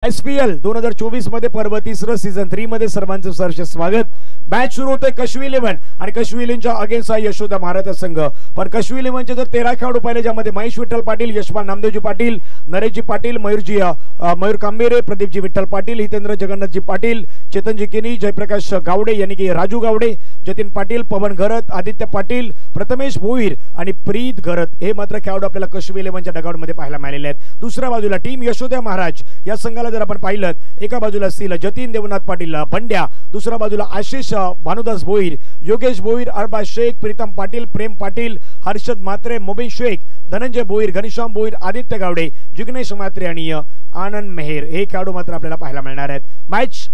SPL 2024 मध्ये पर्व तिसरं सीझन 3 मध्ये सर्वांचं सहर्ष स्वागत। मॅच सुरू होते कशवी 11 आणि कशवी 11च्या अगेन्स्ट आहे यशोदा महाराजा संघ। पण कशवी 11चे जर 13 खेळाडू पाहिले ज्यामध्ये महेश विठ्ठल पाटील, यशपाल नामदेवजी पाटील, नरेशजी पाटील, मयूर कांबेरे, प्रदीपजी विठ्ठल पाटील, हितेंद्र जगन्नाथजी पाटील, चेतनजी किनी, जयप्रकाश गावडे यानी की राजू गावडे, जतीन पाटील, पवन घरत, आदित्य पाटील, प्रथमेश भोईर आणि प्रीत घरत हे मात्र खेळाडू आपल्याला कशवी 11च्या डगआउटमध्ये पाहायला मिळालेले आहेत। दुसऱ्या बाजूला टीम यशोदा महाराज या संघाला जर आपण पाहिलं एका बाजूला असतील जतीन देवनाथ पाटील बंड्या, दुसऱ्या बाजूला आशिष भानुदास भोईर, योगेश भोईर, अरबा शेख, प्रीतम पाटील, प्रेम पाटील, हर्षद मात्रे, मोबिन शेख, धनंजय भोईर, घनश्याम भोईर, आदित्य गावडे, जिग्नेश मात्रे आणि आनंद मेहर हे खेळाडू मात्र आपल्याला पाहायला मिळणार आहेत। मॅच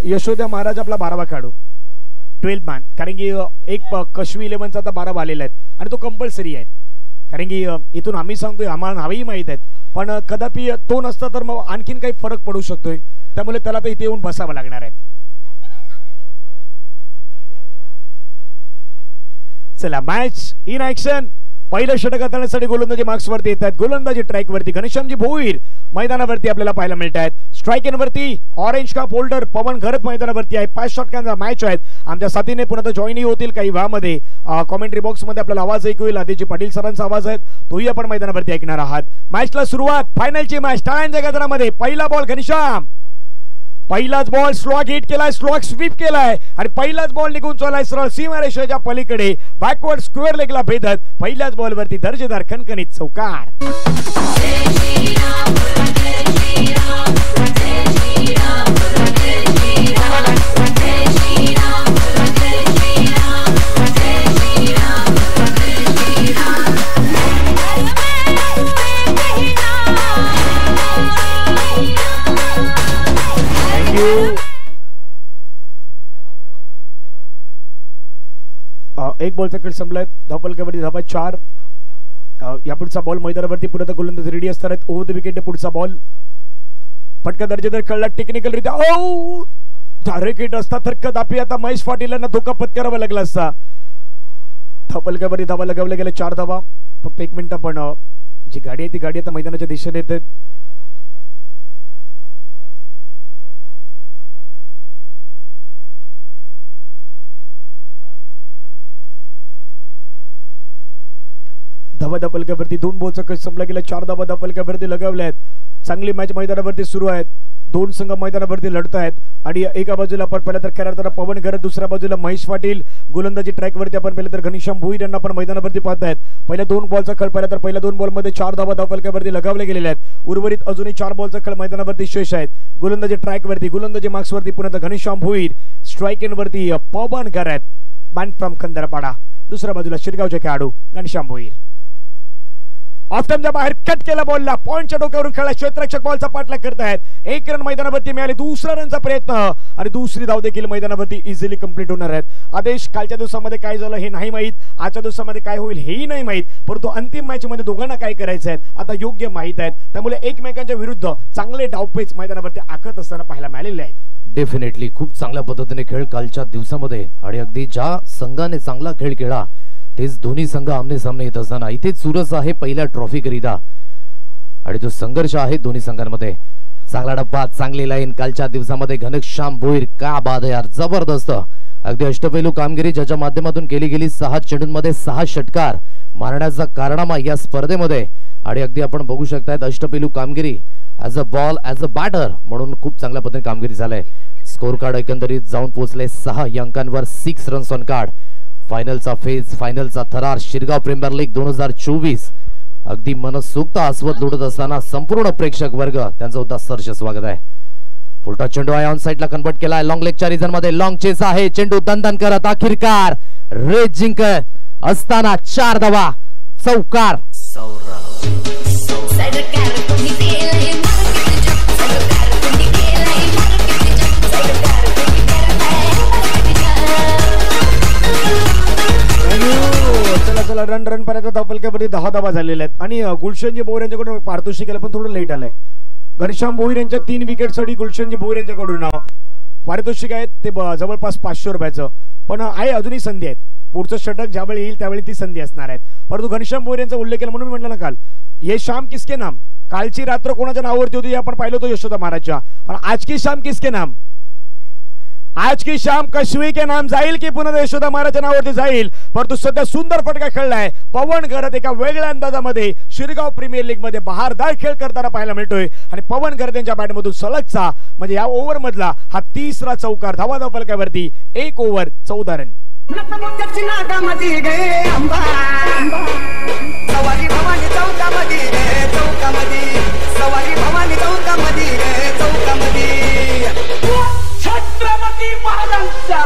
यशोदा महाराज आपला 12वा खेळाडू 12 मॅन, कारण की एक कशवी 11चा आता 12 आलेला आहेत आणि तो कंपल्सरी आहे, कारण की इथून आम्ही सांगतोय आम्हाला नावही माहित आहेत, पण कदापि तो नसता तर मग आणखीन काही फरक पडू शकतोय, त्यामुळे त्याला तर इथे येऊन बसावं लागणार आहे। चला मॅच इन ऍक्शन। पहिलं षटक हाताळण्यासाठी गोलंदाजी मार्क्स वरती येतात, गोलंदाजी ट्रॅक वरती घनश्यामजी भोईर मैदानावरती आपल्याला पाहायला मिळत आहेत। स्ट्राइक इन वरती ऑरेंज कप होल्डर पवन घरत मैदानावरती आहे। 5 षटकांचा मॅच आहेत। आमच्या साथीने पुन्हा जॉईन होतील काही वेळामध्ये, कॉमेंट्री बॉक्स मध्ये आपल्याला आवाज ऐकू येईल, आदित्य पाटील सरांचा आवाज आहे तोही आपण मैदानावरती ऐकणार आहात। मॅचला सुरुवात, फायनलची मॅच टाळ्यांच्या गजरामध्ये। पहिला बॉल घनश्याम, पहिलाच बॉल स्लॉग हिट केलाय, स्लॉग स्वीप केलाय आणि पहिलाच बॉल निघून चाललाय सरळ सीमारेषेच्या पलीकडे बॅकवर्ड स्क्वेअर लेगला भेदत पहिल्याच बॉलवरती दर्जेदार खणखणीत चौकार। एक बॉलचा खेळ संपलाय, धावफलकावरती धावा 4। या पुढचा बॉल मैदानावरती पुन्हा गोलंदाज रेडी असणार आहेत। ओव्हर द विकेट पुढचा बॉल फटका दर्जेदार खेळला टेक्निकल रित्या, ओ डायरेक्ट हिट असता तर कदापि आता महेश पाटील यांना धोका पत्करावा लागला असता। धावफलकावरती धावा लगावल्या गेल्या 4 धावा, फक्त 1 मिनिट, पण जी गाडी आहे ती गाडी आता मैदानाच्या दिशेने येते। धावा धावफलकावरती 2 बॉलचा खेळ संपला गेला, 4 धावा धावफलकावरती लगावल्या आहेत। चांगली मॅच मैदानावरती सुरू आहेत, 2 संघ मैदानावरती लढत आहेत आणि एका बाजूला आपण पहिला तर खेळाडू पवन घरत, दुसऱ्या बाजूला महेश पाटील, गोलंदाजी ट्रॅकवरती आपण पहिलं तर घनश्याम भोईर यांना आपण मैदानावरती पाहत आहेत। पहिल्या 2 बॉलचा खेळ पहिला तर पहिल्या 2 बॉलमध्ये 4 धावा धावफलकावरती लगावले गेलेले आहेत। उर्वरित अजूनही 4 बॉलचा खेळ मैदानावरती शेष आहेत। गोलंदाजी ट्रॅकवरती, गोलंदाजी मार्क्सवरती पुन्हा घनश्याम भोईर, स्ट्राइक इन वरती पवन घरत, मॅन फ्रॉम खंदरपाडा, दुसऱ्या बाजूला शिरगावचे खेळाडू घनश्याम भोईर। ऑफ टाइमच्या बाहेर कट केला बॉलला, पॉइंटच्या डोक्यावरून खेळला, क्षेत्ररक्षक बॉलचा पाठलाग करत आहेत। 1 रन मैदानावरती मिळाले, दुसरा रनचा प्रयत्न आणि दुसरी धाव देखील मैदानावरती इझिली कंप्लीट होणार आहेत। आदेश कालच्या दिवसामध्ये काय झालं हे नाही माहित, आजच्या दिवसामध्ये काय होईल हेही नाही माहित, परंतु अंतिम मॅच मध्ये दोघांना काय करायचं आहे आता योग्य माहित आहेत, त्यामुळे एकमेकांच्या विरुद्ध चांगले डावपेच मैदानावरती आखत असताना पाहायला मिळालेले आहेत। डेफिनेटली खूप चांगल्या पद्धतीने खेळ कालच्या दिवसामध्ये, आणि अगदी ज्या संघाने चांगला खेळ खेळला तेच दोन्ही संघ आमने सामने येत असताना इथे चुरस आहे पहिल्या ट्रॉफी करिता, आणि तो संघर्ष आहे दोन्ही संघांमध्ये। चांगला डब्बा, चांगली लाईन कालच्या दिवसामध्ये घनश्याम भोईर, का बाद यार, जबरदस्त अगदी अष्टपैलू कामगिरी ज्याच्या माध्यमातून केली गेली। 6 चेंडूंमध्ये 6 षटकार मारण्याचा कारनामा या स्पर्धेमध्ये, आणि अगदी आपण बघू शकतायत अष्टपैलू कामगिरी as a ball, as a batter म्हणून खूप चांगल्या पद्धतीने कामगिरी झालंय। स्कोर कार्ड एकंदरीत जाऊन पोहोचले 6 अंकांवर, 6 रन्स ऑन कार्ड। फायनलचा फेज, फायनलचा थरार, शिरगाव प्रीमियर लीग 2024 अगदी मनसोक्त आस्वाद लुटत असताना संपूर्ण प्रेक्षक वर्ग त्यांचं सुद्धा सहर्ष स्वागत आहे। फुलटा चेंडू आहे, ऑन साइडला कन्वर्ट केलाय, लॉंग लेगच्या रिजन मध्ये लॉंग चेस आहे, चेंडू दणदण करत अखेरकार रेस जिंकत असताना 4 धावा चौकार। चला रन पर्यंत धावफलकावरती 10 धावा झालेल्या आहेत आणि गुलशनजी भोईर यांच्याकडून पारितोषिक केलं पण थोडं लेट आलंय। घनश्याम भोईर यांच्या 3 विकेटसाठी गुलशनजी भोईर यांच्याकडून पारितोषिक आहेत ते जवळपास 500 रुपयाचं, पण आहे अजूनही संधी आहेत। पुढचं षटक ज्यावेळी येईल त्यावेळी ती संधी असणार आहे. परंतु घनश्याम भोईर यांचा उल्लेख केला म्हणून मी म्हटलं ना काल, ये शाम किसके नाम, कालची रात्र कोणाच्या नावावरती होती आपण पाहिलं होतं यशोदा महाराजच्या, पण आज की शाम किसके नाम, आज की शाम कश्मी के नाम जाईल की पुन्हा यशोदा महाराजच्या नावावरती जाईल. परंतु सध्या सुंदर फटका खेळलाय पवन गरत, एका वेगळ्या अंदाजामध्ये शिरगाव प्रीमियर लीग मध्ये बहारदार खेळ करताना पाहायला मिळतोय. आणि पवन गरत यांच्या बॅटमधून सलगचा म्हणजे या ओव्हर मधला हा तिसरा चौकार धावाधाव फलकावरती, 1 ओव्हर 14 रन. छत्रपती महाराजांचा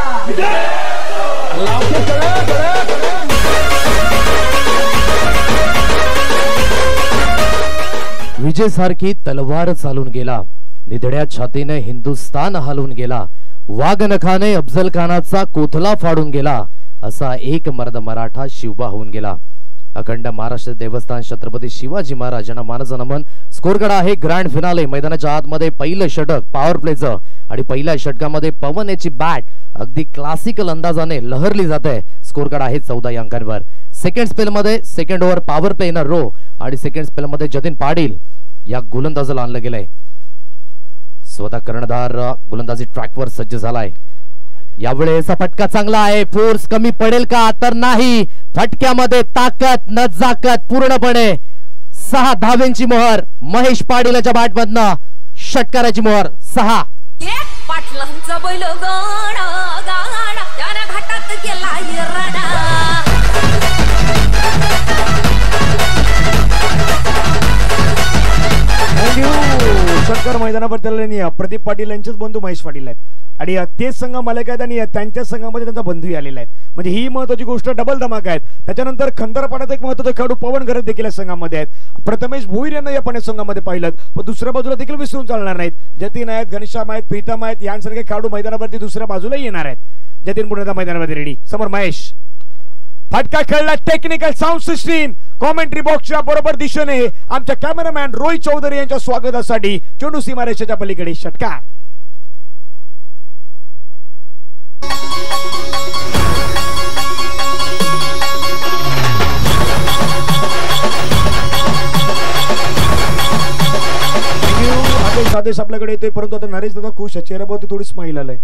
विजय सारखी तलवार चालून गेला, निधड्या छातीने हिंदुस्थान हालून गेला, वाघनखाने अफजल खानाचा कोथला फाडून गेला, असा एक मर्द मराठा शिवबा होऊन गेला. अखंड महाराष्ट्र देवस्थान छत्रपती शिवाजी महाराज यांना मानाचा नमन. स्कोरकार्ड आहे ग्रँड फिनाले. मैदानाच्या आतमध्ये पहिलं षटक पॉवर प्लेचं आणि पहिल्या षटकामध्ये पवन याची बॅट अगदी क्लासिकल अंदाजाने लहरली जाते. स्कोरकार्ड आहे 14 अंकांवर. सेकंड स्पेल मध्ये second over power play in row आणि सेकंड स्पेल मध्ये जतीन पाटील या गोलंदाजाला आणलं गेलंय. स्वतः कर्णधार गोलंदाजी ट्रॅकवर सज्ज झालाय. यावेळेस फटका चांगला आहे, फोर्स कमी पडेल का तर नाही. फटक्यामध्ये ताकद नजाकत पूर्णपणे. 6 धावेंची मोहर महेश पाटीलच्या बॅटमधनं, षटकाराची मोहर 6. पाटलांचा बैल गाणा गाणा त्याने घाटात गेला इराणा. षटकार मैदानावर त्याला प्रदीप पाटील यांचेच बंधू महेश पाटील आहेत आणि तेच संघ मालक आहेत आणि त्यांच्या संघामध्ये त्यांचा बंधूही आलेला आहे. म्हणजे ही महत्वाची गोष्ट, डबल धमाका आहेत. त्याच्यानंतर खंदरपाड्याचा एक महत्वाचा खेळाडू पवन गरत देखील या संघामध्ये आहेत. प्रथमेश भोईर यांना या पण संघामध्ये पाहिलं, पण दुसऱ्या बाजूला देखील विसरून चालणार नाहीत. जतीन आहेत, घनश्याम आहेत, प्रीतम आहेत, यांसारखे खेळाडू मैदानावरती दुसऱ्या बाजूलाही येणार आहेत. जतीन पुन्हा मैदानामध्ये रेडी. समोर महेश. फटका खेळला. टेक्निकल साऊंड सिस्टीम कॉमेंट्री बॉक्सच्या बरोबर दिशेने आमच्या कॅमेरामॅन रोहित चौधरी यांच्या स्वागतासाठी चेंडू सीमारेषेच्या पलीकडे षटकार. आदेश आपल्याकडे येतोय, परंतु आता नरेश दादा खुश आहे. चेहऱ्यावरती थोडी स्माईल आलंय,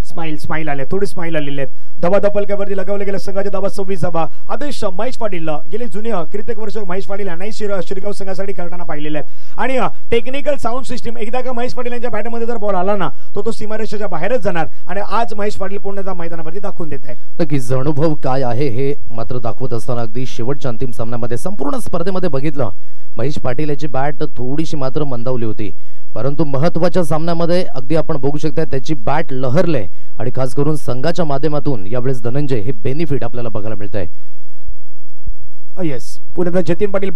स्माईल आले, थोडी स्माईल आलेली आहेत. धावा धपलक्यावरती लगावले गेल्या संघाच्या धावा 26 धावा. आदेश महेश पाटीलला गेले जुने कित्येक वर्ष महेश पाटील यांनाही शिरगाव संघासाठी खेळताना पाहिलेले आहेत. आणि टेक्निकल साऊंड सिस्टीम, एकदा का महेश पाटील यांच्या बॅटमध्ये जर बॉल आला ना तो सीमारेषेच्या बाहेरच जाणार. आणि आज महेश पाटील पुन्हा मैदानावरती दाखवून देत आहे. नक्कीच अनुभव काय आहे हे मात्र दाखवत असताना अगदी शेवटच्या अंतिम सामन्यामध्ये संपूर्ण स्पर्धेमध्ये बघितलं महेश पाटील याची बॅट थोडीशी मात्र मंदावली होती, परंतु महत्वाच्या सामन्यामध्ये अगदी आपण बघू शकता त्याची बॅट लहरले आणि खास करून संघाच्या माध्यमातून यावेळेस धनंजय हे बेनिफिट आपल्याला बघायला मिळत आहे. येस, पुन्हा जतीन पाटील.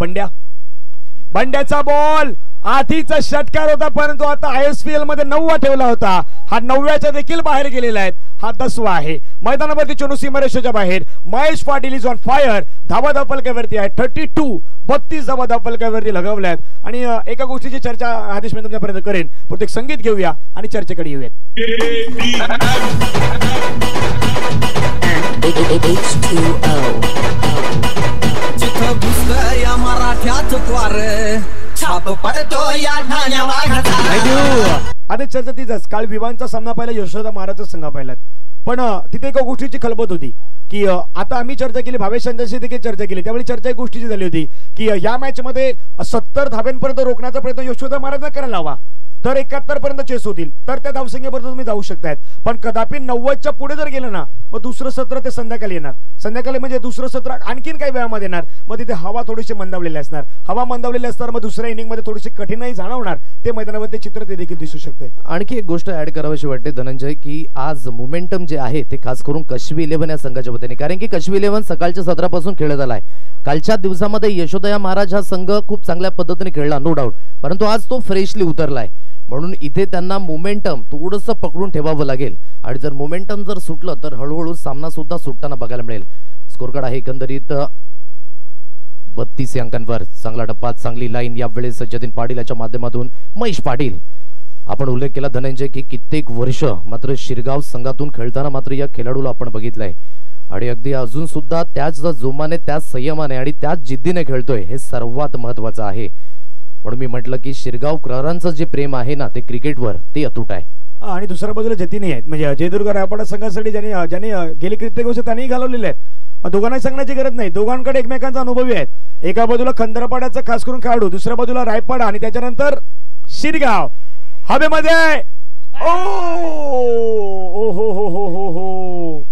बंड्याचा बॉल आधीचा षटकार होता, परंतु आता ISPL मध्ये 9वा ठेवला होता. हा 9व्याच्या देखील बाहेर गेलेला आहे. हा 10वा आहे. मैदानावरती चेंडू सीमारेषेच्या बाहेर. Mahesh Patil is on fire. धावा धापलक्यावरती आहे 32. 32 धावा धापलक्यावरती लगावल्यात. आणि एका गोष्टीची चर्चा आदेश मी तुमच्यापर्यंत करेन, पण एक संगीत घेऊया आणि चर्चेकडे येऊयात. आदेश चर्चा तीच. काल विवांचा सामना पाहिला, यशोदा महाराजचा संघ पाहिलात, पण तिथे एका गोष्टीची खलबत होती की आता आम्ही चर्चा केली, भावेश यांच्याशी देखील चर्चा केली. त्यावेळी चर्चा एक गोष्टीची झाली होती की या मॅच मध्ये 70 धाब्यांपर्यंत रोखण्याचा प्रयत्न यशोदा महाराजांना करायला हवा, तर 71 पर्यंत चेस होतील, तर त्या धावसंख्येपर्यंत तुम्ही जाऊ शकतायत. पण कदापि 90च्या पुढे जर गेलं ना मग दुसरं सत्र ते संध्याकाळी येणार. संध्याकाळी म्हणजे दुसरं सत्र आणखीन काही वेळामध्ये येणार. मग तिथे हवा थोडीशी मंदावलेली असणार. हवा मंदावलेली असणार मग दुसऱ्या इनिंग मध्ये थोडीशी कठीणाई जाणवणार. ते मैदानावर ते चित्र ते देखील दिसू शकते. आणखी एक गोष्ट ऍड करावीशी वाटते धनंजय, की आज मोमेंटम जे आहे ते खास करून कश्मी 11 या संघाच्या वतीने, कारण की कश्मी 11 सकाळच्या सत्रापासून खेळत आलाय. कालच्या दिवसामध्ये यशोदया महाराज हा संघ खूप चांगल्या पद्धतीने खेळला, नो डाऊट, परंतु आज तो फ्रेशली उतरलाय. म्हणून इथे त्यांना मोमेंटम थोडंसं पकडून ठेवावं लागेल आणि जर मोमेंटम जर सुटलं तर हळूहळू सामना सुद्धा सुटताना बघायला मिळेल. स्कोरकार्ड आहे एकंदरीत 32 अंकांवर. चांगला डब्बा, चांगली लाईन यावेळेस जतीन पाटील याच्या माध्यमातून. महेश पाटील, आपण उल्लेख केला धनंजय की कित्येक वर्ष मात्र शिरगाव संघातून खेळताना मात्र या खेळाडूला आपण बघितलंय. आणि अगदी अजून सुद्धा त्याच जोमाने, त्याच संयमाने आणि त्याच जिद्दीने खेळतोय, हे सर्वात महत्वाचं आहे. म्हणून मी म्हटलं की शिरगावकरांचं जे प्रेम आहे ना ते क्रिकेटवर, ते अतूट आहे. आणि दुसऱ्या बाजूला जतीनही आहेत, म्हणजे जयदुर्ग रायपाडा संघासाठी ज्यांनी गेली कित्येक वर्ष त्यांनी घालवलेले आहेत. दोघांनाही सांगण्याची गरज नाही, दोघांकडे एकमेकांचा अनुभवी आहेत. एका बाजूला खंदरपाड्याचा खास करून खेळाडू, दुसऱ्या बाजूला रायपाडा आणि त्याच्यानंतर शिरगाव. हवेमध्ये ओ हो हो हो हो हो,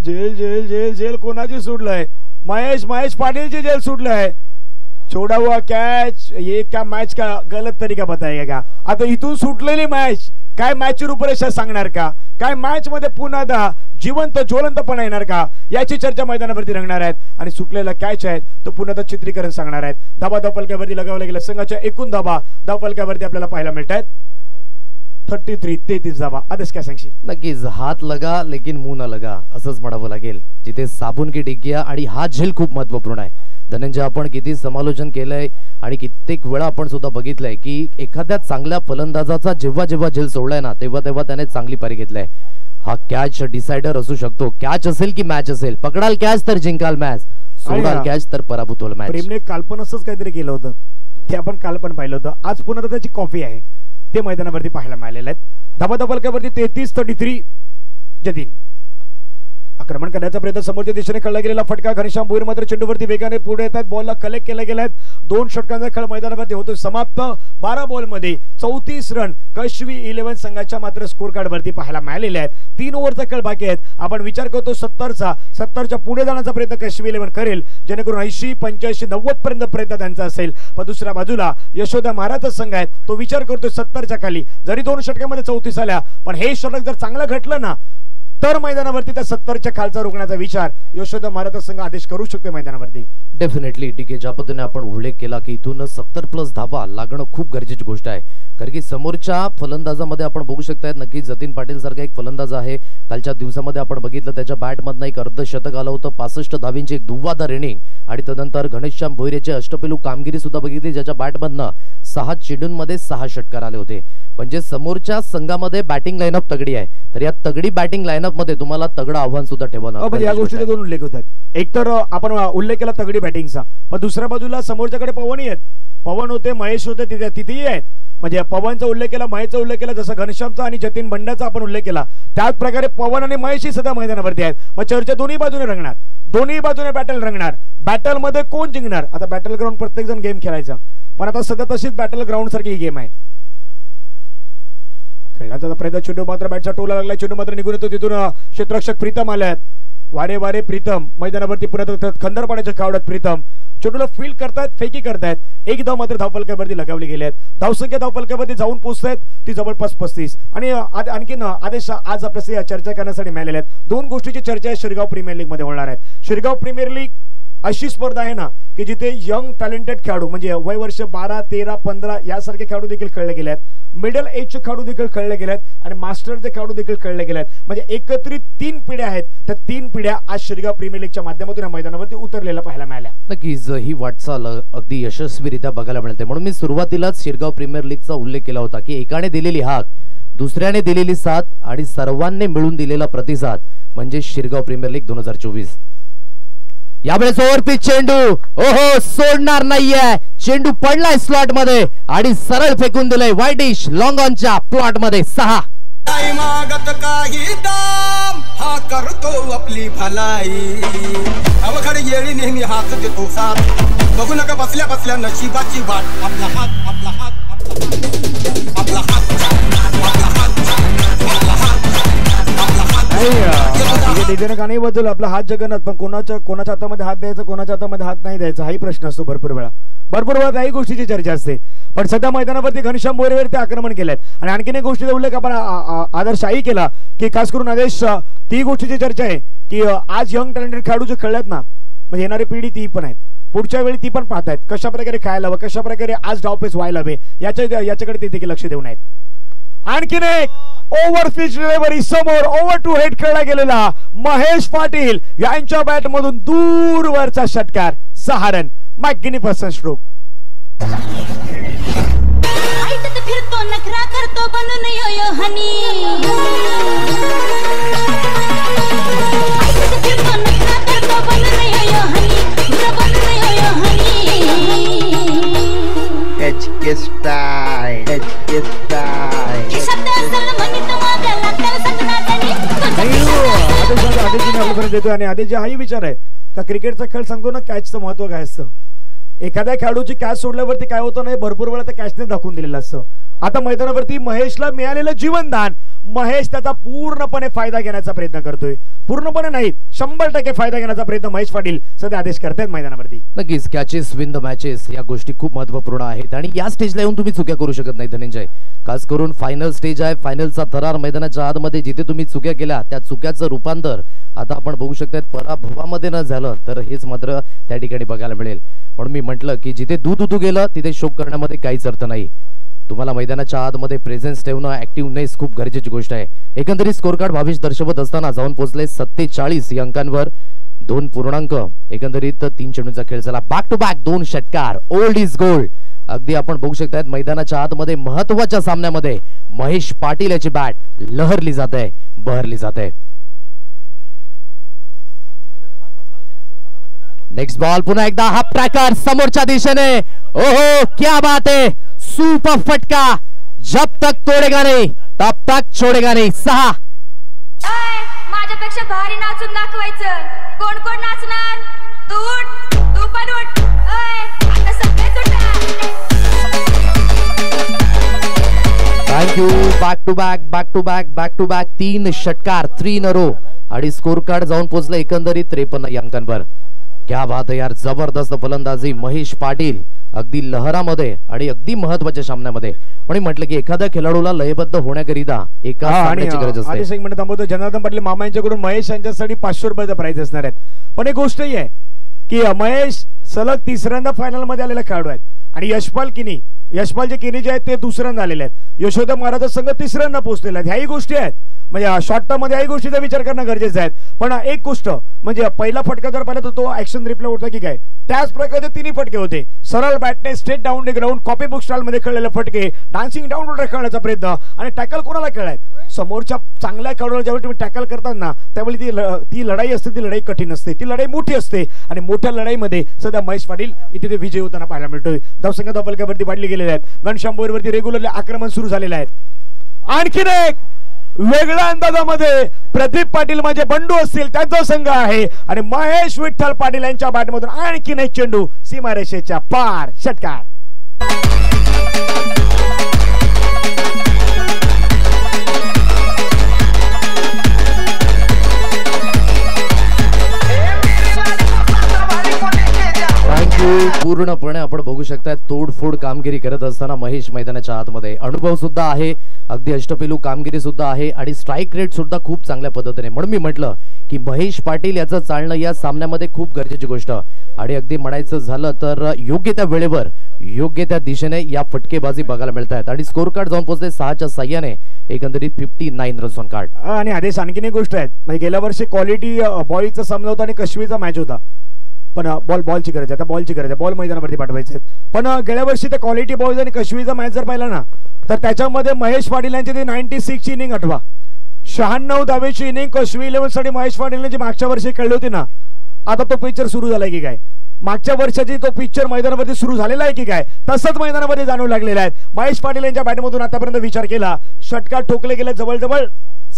जेल जेल जेल जेल कोणाची सुटलंय? महेश पाटिल जेल सुटलंय. छोड़ा हुआ कैच, ये क्या मैच का गलत तरीका बताएगा का? आता इथून सुटलेली मॅच काय मॅचची रूपरेषा सांगणार का? काय मॅच मध्ये पुन्हा जिवंत ज्वलंतपणा येणार का? याची चर्चा मैदानावरती रंगणार आहेत. आणि सुटलेला कॅच आहे तो पुन्हा चित्रीकरण सांगणार आहेत. धाबा धावपलक्यावरती लगावला गेला संघाच्या एकूण धाबा धावपलक्यावरती आपल्याला पाहायला मिळत आहेत 33 धाबा. आदेश काय सांगशील? नक्कीच, हात लगा लेकिन मुंह न लगा असंच म्हणावं लागेल. जिथे साबुन की टिकिया आणि हा झेल खूप महत्वपूर्ण आहे. धनंजय, आपण किती समालोचन केलंय आणि कित्येक वेळा आपण सुद्धा बघितलंय की एखाद्या चांगल्या फलंदाजाचा जेव्हा जेव्हा झेल सोडलाय ना तेव्हा त्याने चांगली पारी घेतलाय. हा कॅच डिसाइडर असू शकतो. कॅच असेल की मॅच असेल, पकडाल कॅच तर जिंकाल मॅच, सोडाल कॅच तर पराभूत होईल मॅच. प्रेमने कालपण असंच काहीतरी केलं होतं, ते आपण काल पण पाहिलं होतं. आज पुन्हा त्याची कॉफी आहे, ते मैदानावरती पाहायला मिळालेलं आहे. धाबा धावपलक्यावरती 33 जतीन. आक्रमण करण्याचा प्रयत्न समोरच्या दिशेने खेळला गेलेला फटका. घनश्याम भोईर मात्र चेंडूवरती वेगाने पुढे येतात. बॉलला कलेक्ट केले गेलेत. 2 षटकांचा खेळ मैदानावरती होतो समाप्त. 12 बॉलमध्ये 34 रन कशवी 11 संघाच्या मात्र स्कोर कार्ड वरती पाहायला मिळालेले आहेत. 3 ओव्हरचा खेळ बाकी आहेत. आपण विचार करतो 70च्या पुढे जाण्याचा प्रयत्न कशवी 11 करेल, जेणेकरून 80, 85, 90 पर्यंत प्रयत्न त्यांचा असेल. पण दुसऱ्या बाजूला यशोदा महाराजचा संघ आहे, तो विचार करतो 70च्या खाली. जरी 2 षटकांमध्ये 34 आल्या, पण हे षटक जर चांगलं घटलं ना तर मैदानावरती त्या 70च्या खालचा रोखण्याचा विचार यशोदा महाराज संघ आदेश करू शकतो मैदानावरती. डेफिनेटली ठीक आहे. ज्या पद्धतीने आपण उल्लेख केला की इथून 70+ धावा लागणं खूप गरजेची गोष्ट आहे. कारण की समोरच्या फलंदाजामध्ये आपण बघू शकताय नक्की जतीन पाटील सारखा एक फलंदाज आहे. कालच्या दिवसामध्ये आपण बघितलं त्याच्या बॅटमधनं एक अर्धशतक आलं होतं, 65 धावींची एक दुव्वादार इनिंग. आणि त्यानंतर घनश्याम भोईरेचे अष्टपैलू कामगिरी सुद्धा बघितली, ज्याच्या बॅटमधनं 6 चेंडूंमध्ये 6 षटकार आले होते. म्हणजे समोरच्या संघामध्ये बॅटिंग लाईनअप तगडी आहे, तर या तगडी बॅटिंग लाईनअप मध्ये तुम्हाला तगडं आव्हान सुद्धा ठेवावं. या गोष्टीचे 2 उल्लेख होतात. एक तर आपण उल्लेख केला तगडी बॅटिंगचा, पण दुसऱ्या बाजूला समोरच्याकडे पवनही आहेत. पवन होते, महेश होते, तिथेही आहेत. म्हणजे पवनचा उल्लेख केला, महेशचा उल्लेख केला, जसं घनश्यामचा आणि जतीन बंड्याचा आपण उल्लेख केला, त्याच प्रकारे पवन आणि महेशही सध्या मैदानावरती आहेत. मग चर्चा दोन्ही बाजूने रंगणार, दोन्ही बाजूने बॅटल रंगणार. बॅटल मध्ये कोण जिंकणार? आता बॅटल ग्राउंड प्रत्येक जण गेम खेळायचा, पण आता सध्या तशीच बॅटल ग्राउंड सारखी ही गेम आहे. खेळण्याचा प्रयत्न, चेंडू मात्र बॅटचा टोला लागला, चेंडू मात्र निघून येतो. तिथून क्षेत्ररक्षक प्रीतम आले आहेत. वारे प्रीतम मैदानावरती पुन्हा खंदरपाड्याच्या कावड्यात प्रीतम चेंडूला फील्ड करतायत, फेकी करतायत. 1 धाव मात्र धावपलक्यावरती लगावली गेली आहेत. धावसंख्या धावपलक्यावरती जाऊन पोहोचतायत ती जवळपास 35. आणि आणखीन आदेश आज आपल्याला चर्चा करण्यासाठी मिळालेले आहेत. 2 गोष्टीची चर्चा शिरगाव प्रीमियर लीग मध्ये होणार आहे. शिरगाव प्रीमियर लीग अशी स्पर्धा आहे ना की जिथे यंग टॅलेंटेड खेळाडू म्हणजे वय वर्ष 12, 13, 15 यासारखे खेळाडू देखील खेळले गेले आहेत. मिडल एजचे खेळाडू देखील खेळले गेले आहेत आणि मास्टरचे खेळाडू देखील खेळले गेले आहेत. म्हणजे एकत्रित 3 पिढ्या आहेत. त्या 3 पिढ्या आज शिरगाव प्रीमियर लीगच्या माध्यमातून या मैदानावरती उतरलेल्या पाहायला मिळाल्या. नक्कीच ही वाटचाल अगदी यशस्वीरित्या बघायला मिळते. म्हणून मी सुरुवातीलाच शिरगाव प्रीमियर लीगचा उल्लेख केला होता की एकाने दिलेली हाक, दुसऱ्याने दिलेली साथ आणि सर्वांनी मिळून दिलेला प्रतिसाद म्हणजे शिरगाव प्रीमियर लीग 2024. यावेळेस ओव्हरपिच चेंडू, ओहो सोडणार नाहीये. चेंडू पडलाय स्लॉट मध्ये आणि सरळ फेकून दिलंय वाईडिश लॉंग ऑनच्या प्लॉट मध्ये. 6 मागत काही दाम हा करतो आपली भलाई. अवघड येळी नेहमी हात देतो साथ. बघू नका बसल्या बसल्या नशिबाची वाट. आपला हात आपला हात आपला हात आपला हात आपला हात. नाही बदल आपला हात जगन्नाथ, पण कोणाच्या हातामध्ये हात द्यायचा, कोणाच्या हातामध्ये हात नाही द्यायचा हाही प्रश्न असतो. भरपूर वेळा काही गोष्टीची चर्चा असते. पण सध्या मैदानावरती घनश्याम भोईरेवरती आक्रमण केलंय. आणि आणखीन एक गोष्टीचा उल्लेख आपण आदर्शही केला की खास करून आदेश ती गोष्टीची चर्चा आहे की आज यंग टॅलेंटेड खेळाडू जे खेळलेत ना, म्हणजे येणारी पिढी ती पण आहेत, पुढच्या वेळी ती पण पाहतायत कशा प्रकारे खेळायला हवं, कशा प्रकारे आज डावपेच व्हायला हवे, याच्याकडे ते देखील लक्ष देऊन आहेत. आणखीन एक ओव्हर पिच डिलिव्हरी समोर ओव्हर टू हेड खेळला गेलेला महेश पाटील यांच्या बॅट मधून दूरवरचा षटकार. 6 रन. Magnificent stroke. फिरतो नखरा करतो बनून यो हनी. स्टाईल हे शब्द असल म्हणीत मागे लागताल सतनातनी आदेशजीने आपल्यापर्यंत देतोय आणि आदेशजी हाही विचार आहे का क्रिकेटचा खेळ सांगतो ना कॅचचं महत्व काय असतं. एखाद्या खेळाडूची कॅच सोडल्यावरती काय होतं नाही भरपूर वेळा त्या कॅचने दाखवून दिलेलं असतं. आता मैदानावरती महेशला मिळालेलं जीवनदान महेश त्याचा पूर्णपणे फायदा घेण्याचा प्रयत्न करतोय. पूर्णपणे नाही 100% फायदा घेण्याचा प्रयत्न महेश पाटील सध्या आदेश करतायत मैदानावरती. नक्कीच कॅचेस विन द मॅचेस या गोष्टी खूप महत्त्वपूर्ण आहेत आणि या स्टेजला येऊन तुम्ही चुक्या करू शकत नाही धनंजय. खास करून फायनल स्टेज आहे. फायनलचा थरार मैदानाच्या आतमध्ये जिथे तुम्ही चुक्या केल्या त्या चुक्याचं रूपांतर आता आपण बघू शकतात पराभवामध्ये न झालं तर हेच मात्र त्या ठिकाणी बघायला मिळेल. म्हणून मी म्हटलं की जिथे दूध उतू गेलं तिथे शोक करण्यामध्ये काहीच अर्थ नाही. तुम्हाला मैदानाच्या आतमध्ये प्रेझेन्स ठेवणं ऍक्टिव्हनेस खूप गरजेची गोष्ट आहे. एकंदरीत स्कोर कार्ड भावेश दर्शवत असताना जाऊन पोहोचले 47 या अंकांवर 2 पूर्णांक. एकंदरीत 3 चेंडूंचा खेळ झाला. बॅक टू बॅक 2 षटकार. Old is gold. अगदी आपण बघू शकतात मैदानाच्या आतमध्ये महत्वाच्या सामन्यामध्ये महेश पाटील याची बॅट लहरली जाते बहरली जाते. नेक्स्ट बॉल पुन्हा एकदा हा ट्रॅकर समोरच्या दिशेने. ओहो क्या बात है. सुपर फटका. जब तक तोडेगा नहीं तब तक छोडेगा नहीं. 6 माझ्यापेक्षा भारी नाचून दाखवायचं. कोण कोण नाचणार. तू उठ तू पण उठ. आता सगळेच उठा. Thank you. Back to back back to back back to back 3 षटकार 3 in a row आणि स्कोर कार्ड जाऊन पोहोचलं एकंदरीत 53 या अंकांवर. क्या बात है यार. जबरदस्त फलंदाजी महेश पाटील अगदी लहरामध्ये आणि अगदी महत्वाच्या सामन्यामध्ये. म्हणून म्हटलं की एखाद्या खेळाडूला लयबद्ध होण्याकरिता एका सामन्याची गरज असते. आदेश एक मिनिट थांबवतो. जनार्दन पाटील मामा यांच्याकडून महेश यांच्यासाठी 500 रुपयाचा प्राइज असणार आहेत. पण एक गोष्टही आहे की महेश सलग 3ऱ्यांदा फायनल मध्ये आलेला खेळाडू आहेत आणि यशपाल जे किनी जे आहेत ते 2ऱ्यांदा आलेले आहेत. यशोदा महाराज संघ 3ऱ्यांदा पोहोचलेला आहे. ह्याही गोष्टी आहेत म्हणजे शॉर्ट टर्म मध्ये याही गोष्टीचा विचार करणं गरजेचं आहे. पण एक गोष्ट म्हणजे पहिला फटका जर पाहिला तर तो ऍक्शन रिप्ले होता की काय त्याच प्रकारचे 3 फटके होते. सरळ बॅटने straight down the ground copy book style मध्ये खेळलेले फटके. डान्सिंग डाऊन खेळण्याचा प्रयत्न आणि टॅकल कोणाला खेळायत. समोरच्या चांगल्या खेळाडूला ज्यावेळी तुम्ही टॅकल करताना त्यावेळी ती लढाई असते. ती लढाई कठीण असते. ती लढाई मोठी असते आणि मोठ्या लढाईमध्ये सध्या महेश पाटील इथे ते विजय होताना पाहायला मिळतोय. धावसंख्या धावफलकावरती वाढली गेलेल्या आहेत. घनश्यामवरती रेग्युलरली आक्रमण सुरू झालेलं आहे. आणखीन एक वेगळ्या अंदाजामध्ये प्रदीप पाटील म्हणजे बंडू असतील त्यांचा संघ आहे आणि महेश विठ्ठल पाटील यांच्या बॅटमधून आणखीन एक चेंडू सीमारेषेच्या पार. षटकार. पूर्णपणे आपण बघू शकता तोडफोड कामगिरी करत असताना महेश मैदानाच्या आतमध्ये अनुभव सुद्धा आहे. अगदी अष्टपैलू कामगिरी सुद्धा आहे आणि स्ट्राईक रेट सुद्धा खूप चांगल्या पद्धतीने. म्हणून मी म्हटलं की महेश पाटील याचं चालणं या सामन्यामध्ये खूप गरजेची गोष्ट आणि अगदी म्हणायचं झालं तर योग्य त्या वेळेवर योग्य त्या दिशेने या फटकेबाजी बघायला मिळत आहेत आणि स्कोर कार्ड जाऊन पोहोचले 6च्या साह्याने एकंदरीत 59 रन्स ऑन कार्ड. आणि आदेश आणखीन एक गोष्ट आहे म्हणजे गेल्या वर्षी क्वालिटी बॉईचा सामना होता आणि कश्मीरचा मॅच होता. पण बॉलची गरज आहे. आता बॉलची गरज आहे. बॉल मैदानावरती पाठवायचे. पण गेल्या वर्षी त्या क्वालिटी बॉल्स आणि कश्मीरचा मॅच जर पाहिला ना तर त्याच्यामध्ये महेश पाटील यांची ती 96 ची इनिंग आठवा 96 धावेची इनिंग कश्मीर 11 साठी महेश पाटील जी मागच्या वर्षी खेळली होती ना आता तो पिक्चर सुरू झालाय की काय. मागच्या वर्षाची तो पिक्चर मैदानावरती सुरू झालेला आहे की काय तसंच मैदानामध्ये जाणवू लागलेला आहे. महेश पाटील यांच्या बॅटमधून आतापर्यंत विचार केला षटकार ठोकले गेले जवळजवळ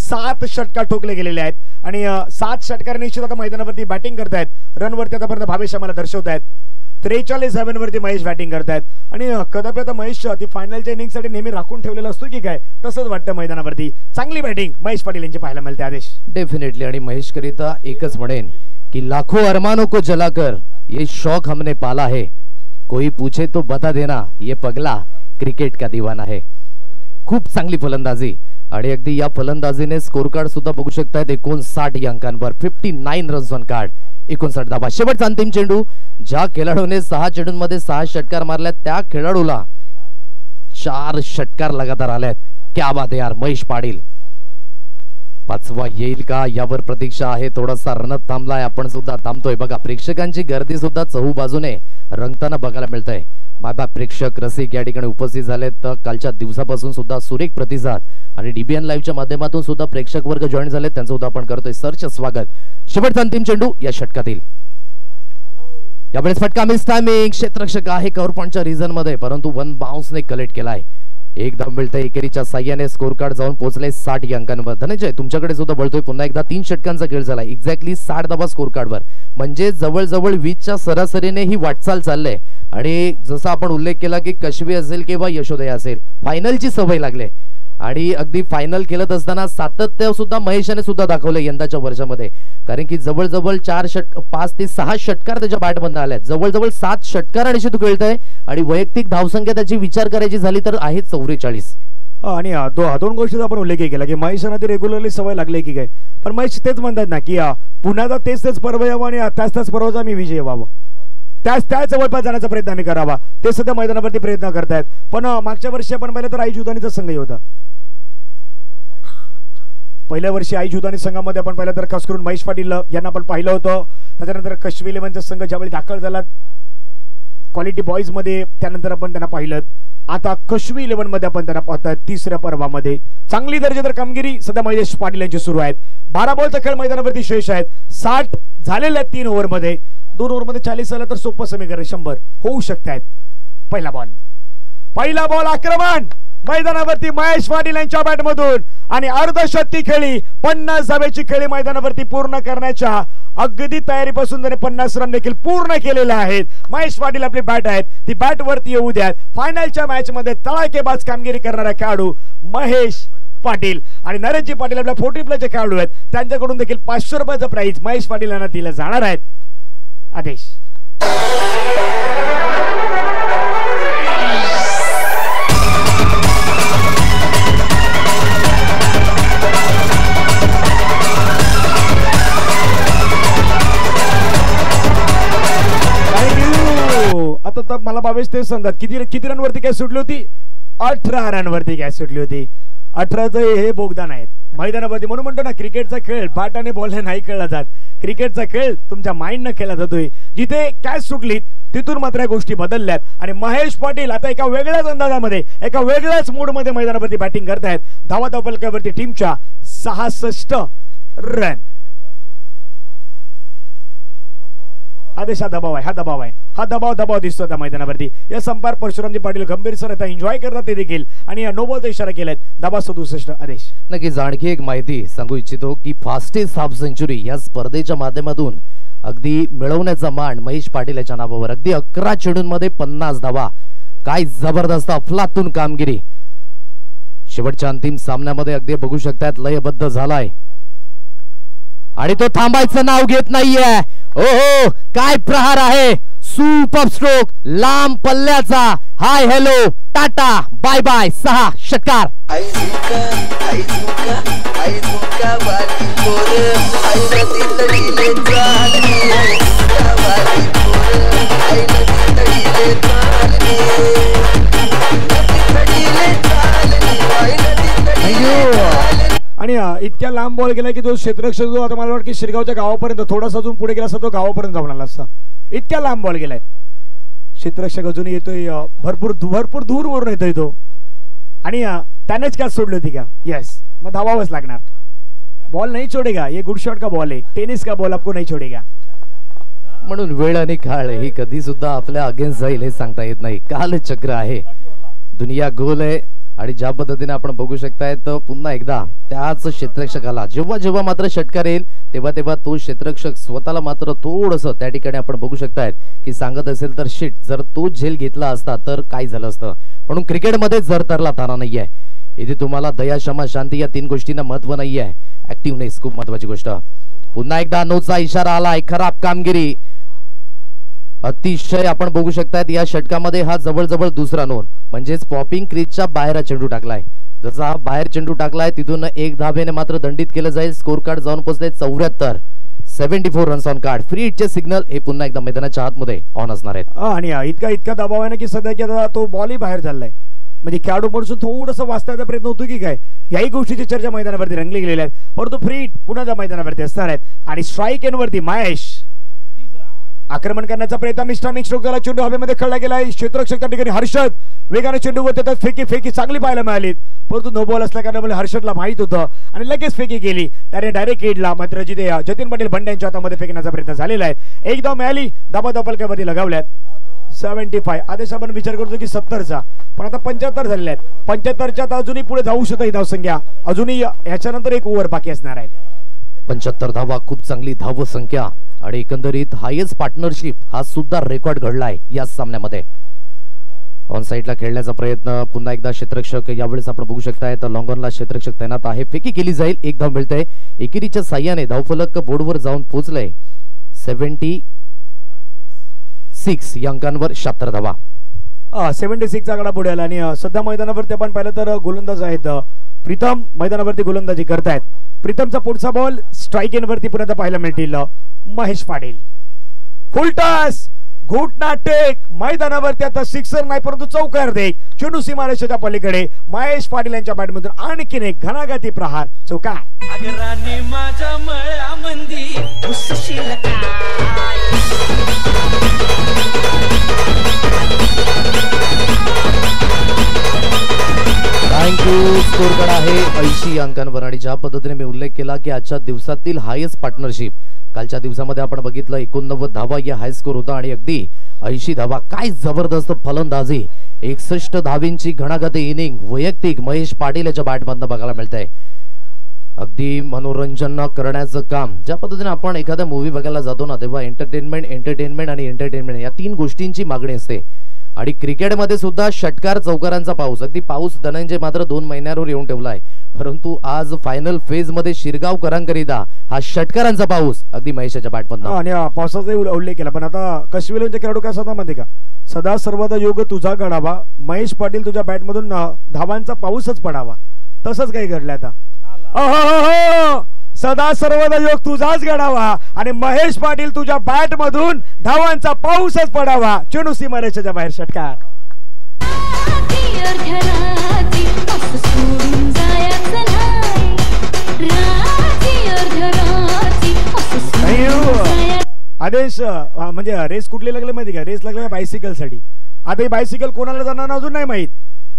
7 षटकार ठोकले गेलेले आहेत आणि 7 षटकार निश्चित आता मैदानावरती बॅटिंग करतायत. रनवरती आतापर्यंत भावेश आम्हाला दर्शवतायत. 43 रनवरती महेश बॅटिंग करतायत आणि कदापि आता महेश ती फायनलच्या इनिंगसाठी नेहमी राखून ठेवलेला असतो की काय तसंच वाटतं मैदानावरती. चांगली बॅटिंग महेश पाटील यांची पाहायला मिळते. आदेश डेफिनेटली आणि महेश करिता एकच म्हणेन की लाखों अरमानों को जलाकर ये शौक हमने पाला है. कोई पूछे तो बता देना ये पगला क्रिकेट का दीवाना है. खूप चांगली फलंदाजी आणि अगदी या फलंदाजीने स्कोर कार्ड सुद्धा बघू शकतात 59 या अंकांवर 59 रन्स ऑन कार्ड 59 धावा. शेवटचा अंतिम चेंडू ज्या खेळाडूने 6 चेंडूंमध्ये 6 षटकार मारल्यात त्या खेळाडूला 4 षटकार लगातार आल्यात. क्या बात आहे यार महेश पाटील. 5वा येईल का यावर प्रतीक्षा आहे. थोडासा रणत थांबलाय. आपण सुद्धा थांबतोय. बघा प्रेक्षकांची गर्दी सुद्धा चहू बाजूने रंगताना बघायला मिळतंय. मायबा प्रेक्षक रसिक या ठिकाणी उपस्थित झालेत. कालच्या दिवसापासून सुद्धा सुरेख प्रतिसाद आणि डीबीएन लाईव्हच्या माध्यमातून सुद्धा प्रेक्षक वर्ग जॉईन झालेत. त्यांचं सुद्धा आपण करतोय सरच स्वागत. शेवटचा अंतिम चेंडू या षटकातील यावेळेस फटका मिस टायमिंग. क्षेत्ररक्षक आहे कव्हर पॉइंटच्या रिझन मध्ये, परंतु वन बाउन्सने कलेक्ट केलाय. एक धाव मिळतंय एकेरीच्या साह्याने. स्कोर कार्ड जाऊन पोहोचले 60 अंकांवर. धनंजय तुमच्याकडे सुद्धा बळतोय पुन्हा एकदा. 3 षटकांचा खेळ झाला, एक्झॅक्टली 60 धावा स्कोर कार्डवर. म्हणजे जवळजवळ 20च्या सरासरीने ही वाटचाल चालले. आणि जसा आपण उल्लेख केला की कशवी असेल किंवा यशोदया असेल, फायनलची सवय लागले. आणि अगदी फायनल खेळत असताना सातत्य सुद्धा महेशाने सुद्धा दाखवले यंदाच्या वर्षामध्ये. कारण की जवळजवळ 5 ते 6 षटकार त्याच्या बॅटमधून आले. जवळजवळ 7 षटकार आणि तो खेळतोय. आणि वैयक्तिक धावसंख्या त्याची विचार करायची झाली तर आहे 44. आणि दोन गोष्टीचा आपण उल्लेख केला की महेशांना ती रेग्युलरली सवय लागली की काय. पण महेश तेच म्हणतात ना की पुन्हा तेच पर्व यावं आणि त्याच पर्वाचा मी विजय व्हावं, त्या जवळपास जाण्याचा प्रयत्न आम्ही करावा. ते सध्या मैदानावरती प्रयत्न करतायत. पण मागच्या वर्षी आपण पाहिलं तर आई जुदानीचा संघही होता. पहिल्या वर्षी आई जुदानी संघामध्ये आपण पाहिलं तर खास करून महेश पाटील यांना आपण पाहिलं होतं. त्याच्यानंतर कशवी 11चा संघ ज्यावेळी दाखल झाला क्वालिटी बॉईज मध्ये, त्यानंतर आपण त्यांना पाहिलं. आता कशवी 11 मध्ये आपण त्यांना पाहतोय 3ऱ्या पर्वामध्ये. चांगली दर्जेदार कामगिरी सध्या महेश पाटील यांची सुरू आहे. 12 बॉलचा खेळ मैदानावरती शेष आहेत. 60 झालेल्या 3 ओव्हरमध्ये. 2 ओव्हरमध्ये 40 आलं तर सोपं समीकरण 100 होऊ शकतात. पहिला बॉल आक्रमण मैदानावरती महेश पाटील यांच्या बॅटमधून. आणि अर्धशतकी खेळी 50 धावेची खेळी मैदानावरती पूर्ण करण्याच्या अगदी तयारीपासून त्याने 50 रन देखील पूर्ण केलेले आहेत. महेश पाटील आपली बॅट आहेत ती बॅट वरती येऊ द्यात. फायनलच्या मॅच मध्ये तळाकेबाज कामगिरी करणारा खेळाडू महेश पाटील. आणि नरेशजी पाटील आपल्या 40 प्लेचे खेळाडू आहेत. त्यांच्याकडून देखील 500 रुपयाचं प्राइज महेश पाटील यांना दिलं जाणार आहेत. आदेश. आता तर मला भावेश तेच सांगतात किती रन वरती काय सुटली होती. 18 रन वरती काय सुटली होती. 18चं हे बोगदान आहेत मैदानावरती. म्हणून म्हणतो ना क्रिकेटचा खेळ बॅट आणि बॉलने नाही खेळला जात. क्रिकेटचा खेळ तुमच्या माइंडनं खेळला जातोय. जिथे कॅच सुटली तिथून मात्र गोष्टी बदलल्यात. आणि महेश पाटील आता एका वेगळ्याच अंदाजामध्ये एका वेगळ्याच मूडमध्ये मैदानावरती बॅटिंग करतायत. धावा फलकावरती टीमच्या 66 रन. आदेश हा दबाव दिसतो त्या मैदानावरती. या संपार परशुरामजी पाटील गंभीर सर आता एन्जॉय करतात ते देखील. आणि नो बॉलचा इशारा केलाय. धावा 67. आदेश. नक्कीच आणखी एक माहिती सांगू इच्छितो की फास्टेस्ट हाफ सेंचुरी या स्पर्धेच्या माध्यमातून अगदी मिळवण्याचा मान महेश पाटील याच्या नावावर. अगदी 11 चेंडूंमध्ये 50 धावा. काय जबरदस्त अफलातून कामगिरी. शेवटच्या अंतिम सामन्यामध्ये अगदी बघू शकतात लयबद्ध झालाय. आणि तो थांबायचं नाव घेत नाहीये. ओहो काय प्रहार आहे. सुपर स्ट्रोक लांब पल्ल्याचा. Hi hello tata bye bye 6 षटकार. आणि इतक्या लांब बॉल गेला की तो क्षेत्ररक्षक जो आता मला वाटतं की शिरगावच्या गावापर्यंत थोडासा अजून पुढे गेला असता तो गावापर्यंत जाऊन आला असता. इतक्या लांब बॉल गेलाय. क्षेत्ररक्षक अजून येतोय भरपूर दूरवरून येतोय तो. आणि त्यानेच काय सोडली होती का. येस मग धावावंच लागणार. बॉल नहीं छोड़ेगा. ये गुड शॉट का बॉल है. टेनिस का बॉल आपको नहीं छोड़ेगा. म्हणून वेळ आणि काळ ही कधी सुद्धा आपल्या अगेन्स्ट जाईल हे सांगता येत नाही. कालचक्र आहे. दुनिया गोल आहे. आणि ज्या पद्धतीने आपण बघू शकताय तर पुन्हा एकदा त्याच क्षेत्ररक्षकाला जेव्हा मात्र षटकार येईल तेव्हा तो क्षेत्ररक्षक स्वतःला मात्र थोडंसं त्या ठिकाणी आपण बघू शकतायत की सांगत असेल तर शिट जर तो झेल घेतला असता तर काय झालं असतं. म्हणून क्रिकेटमध्ये जर तरला ताना नाहीये. इथे तुम्हाला दया क्षमा शांती या 3 गोष्टींना महत्व नाहीये. ऍक्टिव्हनेस खूप महत्वाची गोष्ट. पुन्हा एकदा नोचा इशारा आलाय. खराब कामगिरी अतिशय आपण बघू शकतायत या षटकामध्ये. हा जवळजवळ दुसरा नोंद म्हणजेच पॉपिंग क्रीजच्या बाहेर चेंडू टाकलाय. जसा हा बाहेर चेंडू टाकलाय तिथून 1 धावेने मात्र दंडित केलं जाईल. स्कोर कार्ड जाऊन पोहोचले 74. 74 रन्स ऑन कार्ड. फ्री हिटचे सिग्नल हे पुन्हा एकदा मैदानाच्या आतमध्ये ऑन असणार आहेत. आणि इतका दबाव आहे ना की सध्या की आता तो बॉलही बाहेर झालाय. म्हणजे खेळाडू म्हणून थोडंसं वाचण्याचा प्रयत्न होतो की काय. याही गोष्टीची चर्चा मैदानावरती रंगली गेलेल्या आहेत. परंतु फ्री हिट पुन्हा त्या मैदानावरती असणार आहेत. आणि स्ट्राईक एन वरती महेश आक्रमण करण्याचा प्रयत्न मिस्टर स्ट्रोक झाला. चेंडू हवेमध्ये खेळला गेलाय. क्षेत्ररक्षक त्या ठिकाणी हर्षद वेगाने चेंडूवर देतात. फेकी चांगली पाहायला मिळाली, परंतु नो बॉल असल्या कारणामुळे हर्षदला माहित होतं आणि लगेच फेकी केली. त्याने डायरेक्ट एडला. मात्र जिथे जतीन पाटील बंड्यांच्या हातामध्ये फेकण्याचा प्रयत्न झालेला आहे. एक धाव मिळाली. धाबा फलकावरती लगावल्यात 75. आदेश आपण विचार करतो की 70चा, पण आता 75 झालेले आहेत. 75च्या आता अजूनही पुढे जाऊ शकतं ही धावसंख्या. अजूनही याच्यानंतर एक ओव्हर बाकी असणार आहे. 75 धावा, खूप चांगली धाव संख्या आणि एकंदरीत हायेस्ट पार्टनरशिप हा सुद्धा रेकॉर्ड घडलाय या सामन्यामध्ये. ऑन साइडला खेळण्याचा प्रयत्न पुन्हा एकदा क्षेत्ररक्षक यावेळेस आपण बघू शकताय. तर लॉंग ऑनला क्षेत्ररक्षक तैनात आहे. फेकी केली जाईल. एक धाव मिळते. एकेरीच्या साह्याने धावफलक बोर्डवर जाऊन पोहोचलंय. 76 या अंकांवर 76 धावा. 76 चा आकडा पुढे आला आणि सध्या मैदानावरती आपण पाहिलं तर गोलंदाज आहेत प्रीतम मैदानावरती गोलंदाजी करतायत. प्रीतमचा पुढचा बॉल स्ट्राइक एंड वरती पुन्हा पाहायला मिळतील महेश पाटील. फुलटॉस घोटना टेक मैदानावरती आता सिक्सर नाही परंतु चौकार देख. चेंडू सीमारेषेच्या पलीकडे महेश पाटील यांच्या बॅटमधून आणखीन एक घणाघाती प्रहार. चौकार. अगराने माझ्या मळ्यामंदी उसशील काय. थँक्यू. स्कोर कार्ड आहे 80 अंकांवर आणि ज्या पद्धतीने मी उल्लेख केला की आजच्या दिवसातील हायेस्ट पार्टनरशिप, कालच्या दिवसामध्ये आपण बघितलं 89 धावा या हाय स्कोर होता आणि अगदी 80 धावा. काय जबरदस्त फलंदाजी. 61 धावींची घणाघाती इनिंग वैयक्तिक महेश पाटील याच्या बॅटमधनं बघायला मिळतंय. अगदी मनोरंजन करण्याचं काम. ज्या पद्धतीने आपण एखादा मूवी बघायला जातो ना तेव्हा एंटरटेनमेंट आणि एंटरटेनमेंट या तीन गोष्टींची मागणी असते. आणि क्रिकेटमध्ये सुद्धा षटकार चौकारांचा पाऊस. अगदी पाऊस धनंजय मात्र 2 महिन्यांवर येऊन ठेवलाय, परंतु आज फायनल फेज मध्ये शिरगावकरांकरिता हा षटकारांचा पाऊस अगदी महेशाच्या बॅटमधनं. आणि पावसाचा उल्लेख केला, पण आता कशविलचे खेळाडू काय सांगता माहिती का, सदा सर्वदा योग तुझा घडावा. महेश पाटील तुझ्या बॅटमधून धावांचा पाऊसच पडावा. तसंच काही घडलं आता. सदा सर्वदा योग तुझाच घडावा आणि महेश पाटील तुझ्या बॅट मधून धावांचा पाऊसच पडावा. चेंडू सीमारेषेच्या बाहेर षटकार. आदेश म्हणजे रेस कुठली लागली माहिती का, रेस लागला बायसिकल साठी. आता ही बायसिकल कोणाला जाणार अजून नाही माहित.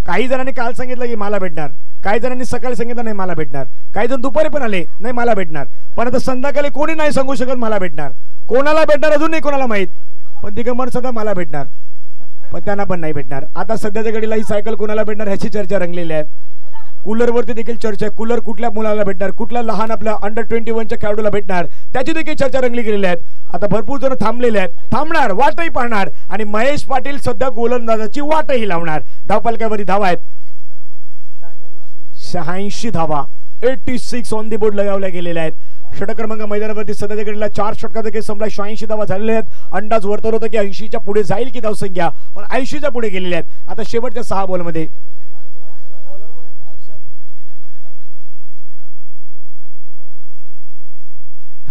काही जणांनी काल सांगितलं की मला भेटणार, काही जणांनी सकाळी सांगितलं नाही मला भेटणार, काही जण दुपारी पण आले नाही मला भेटणार, पण आता संध्याकाळी कोणी नाही सांगू शकत मला भेटणार. कोणाला भेटणार अजून नाही कोणाला माहित, पण दिगंबर सध्या मला भेटणार, पण त्यांना पण नाही भेटणार. आता सध्याच्या घडीला ही सायकल कोणाला भेटणार ह्याची चर्चा रंगलेली आहे. कूलर वरती देखील चर्चा आहे. कूलर कुठल्या मुलाला भेटणार, कुठल्या लहान आपल्या अंडर 21च्या खेळाडूला भेटणार, त्याची देखील चर्चा रंगली गेलेली आहे. आता भरपूर जण थांबलेले आहेत, थांबणार, वाटही पाहणार आणि महेश पाटील सध्या गोलंदाजाची वाटही लावणार. धावपलकावरती धावा आहेत 86 धावा. 86 ऑन दी बोर्ड लगावल्या गेलेल्या आहेत. षटक क्रमांक मैदानावरती सध्याच्या घडीला 4 षटकाचा खेळ संपला. 86 धावा झालेल्या आहेत. अंदाज वर्तवला होता की 80च्या पुढे जाईल की धावसंख्या, पण 80च्या पुढे गेलेल्या आहेत. आता शेवटच्या 6 बॉलमध्ये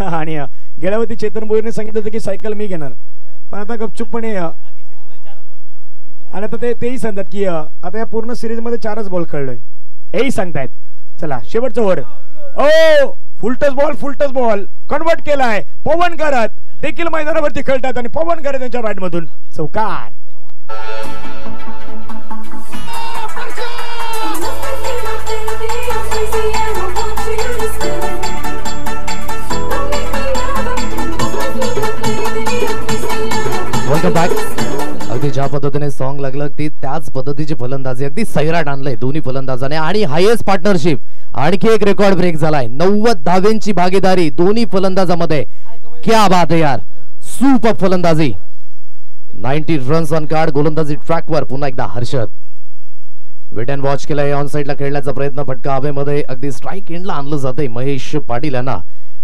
आणि गेल्यावरती चेतन बोईरने सांगितलं होतं की सायकल मी घेणार, पण आता गपचूपपणे आणि आता तेही सांगतात की आता या पूर्ण सिरीज मध्ये 4च बॉल खेळलोय हेही सांगतायत. चला शेवटचा ओव्हर. ओ फुलटस बॉल कन्वर्ट केलाय. पवन करत देखील मैदानावरती खेळतात आणि पवन करत यांच्या बॅट मधून चौकार. Welcome back. अगदी ज्या पद्धतीने सॉन्ग लागलं ती त्याच पद्धतीची फलंदाजी अगदी सैराट आणलंय दोन्ही फलंदाजाने आणि हायेस्ट पार्टनरशिप. आणखी एक रेकॉर्ड ब्रेक झालाय. 90 धावेंची भागीदारी दोन्ही फलंदाजामध्ये. क्या बात आहे यार, सुपर फलंदाजी. 90 रन्स ऑन कार्ड. गोलंदाजी ट्रॅकवर पुन्हा एकदा हर्षद. वेट अँड वॉच केलाय. ऑन साइडला खेळण्याचा प्रयत्न, फटका हवेमध्ये. अगदी स्ट्राइक एंडला आणलं जाते महेश पाटील यांना,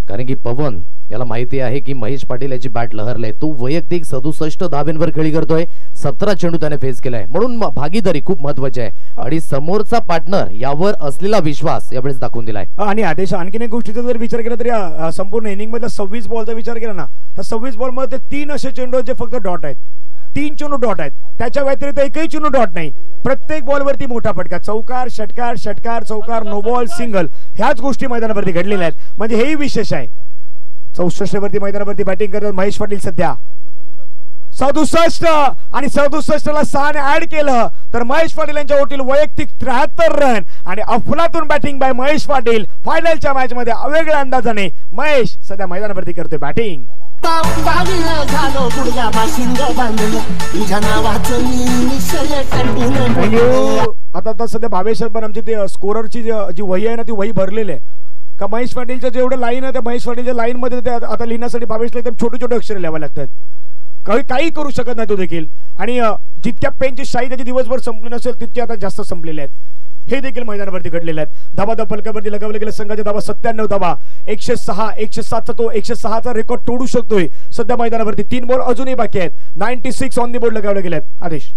कारण की पवन याला माहिती आहे की महेश पाटील याची बॅट लहरले. तो वैयक्तिक 67 धावेंवर खेळी करतोय. 17 चेंडू त्याने फेस केलाय, म्हणून भागीदारी खूप महत्वाची आहे आणि समोरचा पार्टनर यावर असलेला विश्वास यावेळेस दाखवून दिलाय. आणि आदेश आणखीन एक गोष्टीचा जर विचार केला तरी संपूर्ण इनिंग मधल्या 26 बॉलचा विचार केला ना तर 26 बॉल मध्ये 3 असे चेंडू जे फक्त डॉट आहेत. 3 चेंडू डॉट आहेत, त्याच्या व्यतिरिक्त एकही चेंडू डॉट नाही. प्रत्येक बॉलवरती मोठा फटका. चौकार षटकार षटकार चौकार, नो बॉल सिंगल, ह्याच गोष्टी मैदानावरती घडलेल्या आहेत. म्हणजे हेही विशेष आहे. 64 वरती मैदानावरती बॅटिंग करतात महेश पाटील. सध्या 67 आणि 67 ला 6 ने ऍड केलं तर महेश पाटील यांच्या ओटील वैयक्तिक 73 रन आणि अफलातून बॅटिंग बाय महेश पाटील. फायनलच्या मॅच मध्ये वेगळ्या अंदाजाने महेश सध्या मैदानावरती करतोय बॅटिंग. आता सध्या भावेश पण आमची ते स्कोररची जी वही आहे ना ती वही भरलेली आहे का महेश पाटीलच्या जेवढे लाईन आहे त्या महेश पाटीलच्या लाईन मध्ये आता लिहिण्यासाठी भावेशला एकदम छोटे छोटे अक्षर लिहावे लागतात. काही करू शकत नाही तो देखील. आणि जितक्या पेनची शाही त्याची दिवसभर संपली नसेल तितके आता जास्त संपलेले आहेत. हे देखील मैदानावरती घडलेले आहेत. धाबा फलकावरती लगावले गेले संघाच्या धाबा 97 धाबा. 106 107चा तो 106चा रेकॉर्ड तोडू शकतोय. सध्या मैदानावरती 3 बॉल अजूनही बाकी आहेत. 96 ऑन दी बोर्ड लगावले गेले आहेत. आदेश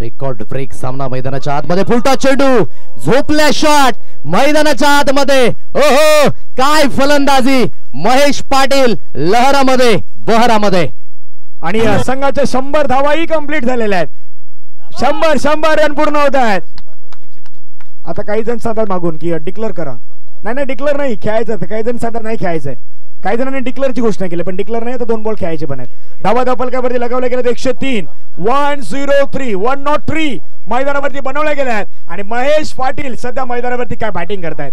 रेकॉर्ड ब्रेक सामना मैदानाच्या आतमध्ये फुलटा चेंडू झोपल्या शॉट मैदानाच्या आतमध्ये. ओहो काय फलंदाजी महेश पाटील लहरामध्ये बहरामध्ये. आणि संघाच्या 100 धावाही कंप्लीट झालेल्या आहेत. 100 रन पूर्ण होत आहेत. आता काही जण सांगतात मागून की डिक्लेअर करा. नाही डिक्लेअर नाही खेळायचं. काही जण सांगतात नाही खेळायचंय. काही जणांनी डिक्लेअरची घोषणा केली पण डिक्लेअर नाही तर 2 बॉल खेळायचे पण आहेत. धावा फलकावरती लगावले गेले 103 103 103 मैदानावरती बनवल्या गेल्या आहेत. आणि महेश पाटील सध्या मैदानावरती काय बॅटिंग करतायत.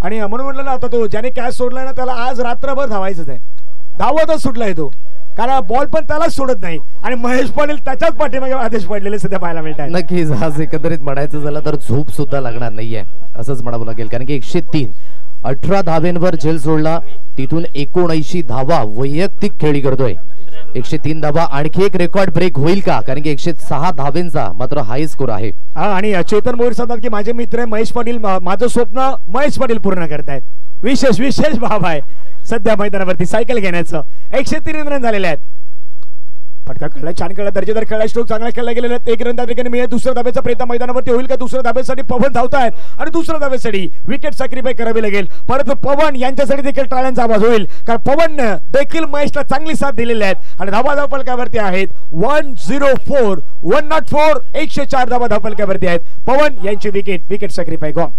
आणि म्हणून म्हटलं ना आता तो ज्याने कॅच सोडलाय ना त्याला आज रात्रभर धावायचंच आहे. धावतच सुटलाय तो कारण बॉल पण त्यालाच सोडत नाही. आणि महेश पाटील त्याच्याच पाठीमागे आदेश पडलेले सध्या पाहायला मिळतात. नक्कीच आज एकंदरीत म्हणायचं झालं तर झोप सुद्धा लागणार नाहीये असंच म्हणावं लागेल. कारण की 103 18 धावेंवर झेल सोडला. तिथून 79 धावा वैयक्तिक खेळी करतोय. 103 धावा आणखी एक रेकॉर्ड ब्रेक होईल का. कारण की 106 धावेंचा मात्र हाय स्कोर आहे. आणि चेतन मोहिर सांगतात की माझे मित्र महेश पाटील माझं स्वप्न महेश पाटील पूर्ण करतायत. विशेष भाव आहे सध्या मैदानावरती सायकल घेण्याचं. 103 रन झालेले आहेत. फटका खेळला छान खेळला दर्जेदार खेळला. स्ट्रोक चांगला खेळला गेलेला आहे. 1 रन त्या ठिकाणी मिळेल. दुसऱ्या धाब्याचा प्रयत्न मैदानावरती होईल का. दुसऱ्या धाब्यासाठी पवन धावतायत आणि दुसऱ्या धाब्यासाठी विकेट सॅक्रिफाईस करावी लागेल. परंतु पवन यांच्यासाठी देखील टाळ्यांचा आवाज होईल कारण पवन देखील महेशला चांगली साथ दिलेली आहेत. आणि धावा फलकावरती आहेत 104 104 104 धावा फलकावरती आहेत. पवन यांची विकेट सॅक्रिफाईस गॉन.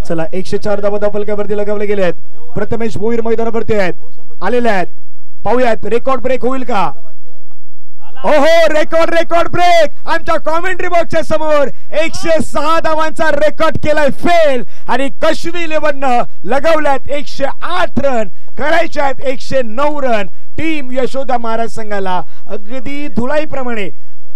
चला 104 धावा फलकावरती लगावले गेले आहेत. प्रथमेश भोईर मैदानावरती आहेत आलेले आहेत. पाहूयात रेकॉर्ड ब्रेक होईल का. ओहो रेकॉर्ड ब्रेक आमच्या कॉमेंट्री बॉक्सच्या समोर 106 धावांचा रेकॉर्ड केलाय फेल. आणि कश्मी 11 लगावल्यात 108 रन करायचे आहेत 109 रन. टीम यशोदा महाराज संघाला अगदी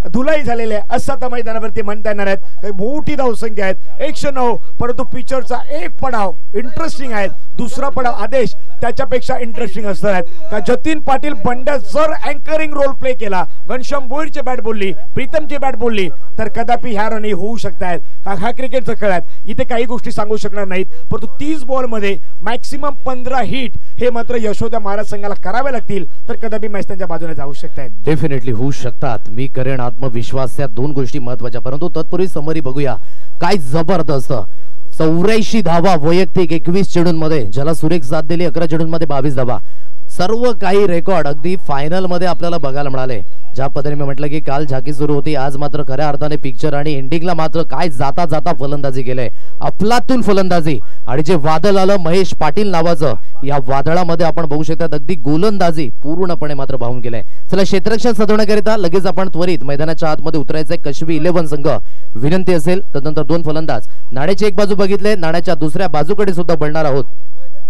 धुलाई झालेले आहे असं आता मैदानावरती म्हणता येणार आहेत. काही मोठी धावसंख्या आहेत 109. परंतु पिचरचा एक पडाव इंटरेस्टिंग आहे. दुसरा पडाव आदेश त्याच्यापेक्षा इंटरेस्टिंग असणार आहेत का. जतीन पाटील बंड्या जर अँकरिंग रोल प्ले केला घनश्याम भोईरची बॅट बोलली प्रीतमची बॅट बोलली तर कदापि ह्या रन होऊ शकतात. हा क्रिकेटचा खेळ आहे. इथे काही गोष्टी सांगू शकणार नाहीत. परंतु 30 बॉल मध्ये मॅक्सिमम 15 हिट हे मात्र यशोदा महाराज संघाला करावे लागतील तर कदापि मॅच त्यांच्या बाजूने जाऊ शकतात. डेफिनेटली होऊ शकतात. मी करेन आत्मविश्वास. या 2 गोष्टी महत्वाच्या. परंतु तत्पूर्वी समरी बघूया. काय जबरदस्त 84 धावा वैयक्तिक 21 चेंडूंमध्ये ज्याला सुरेख साथ दिली. 11 चेंडूंमध्ये 22 धावा. सर्व काही रेकॉर्ड अगदी फायनल मध्ये आपल्याला बघायला मिळाले. ज्या पद्धतीने मी म्हटलं की काल झाकी सुरू होती आज मात्र खऱ्या अर्थाने पिक्चर आणि एंडिंगला मात्र काय जाता फलंदाजी केलंय. अफलातून फलंदाजी. आणि जे वादळ आलं महेश पाटील नावाचं या वादळामध्ये आपण बघू शकता अगदी गोलंदाजी पूर्णपणे मात्र भावून गेलंय. चला क्षेत्ररक्षण साधवण्याकरिता लगेच आपण त्वरित मैदानाच्या आतमध्ये उतरायचंय. कश्मी 11 संघ विनंती असेल तदनंतर 2 फलंदाज. नाण्याची एक बाजू बघितले नाण्याच्या दुसऱ्या बाजूकडे सुद्धा बळणार आहोत.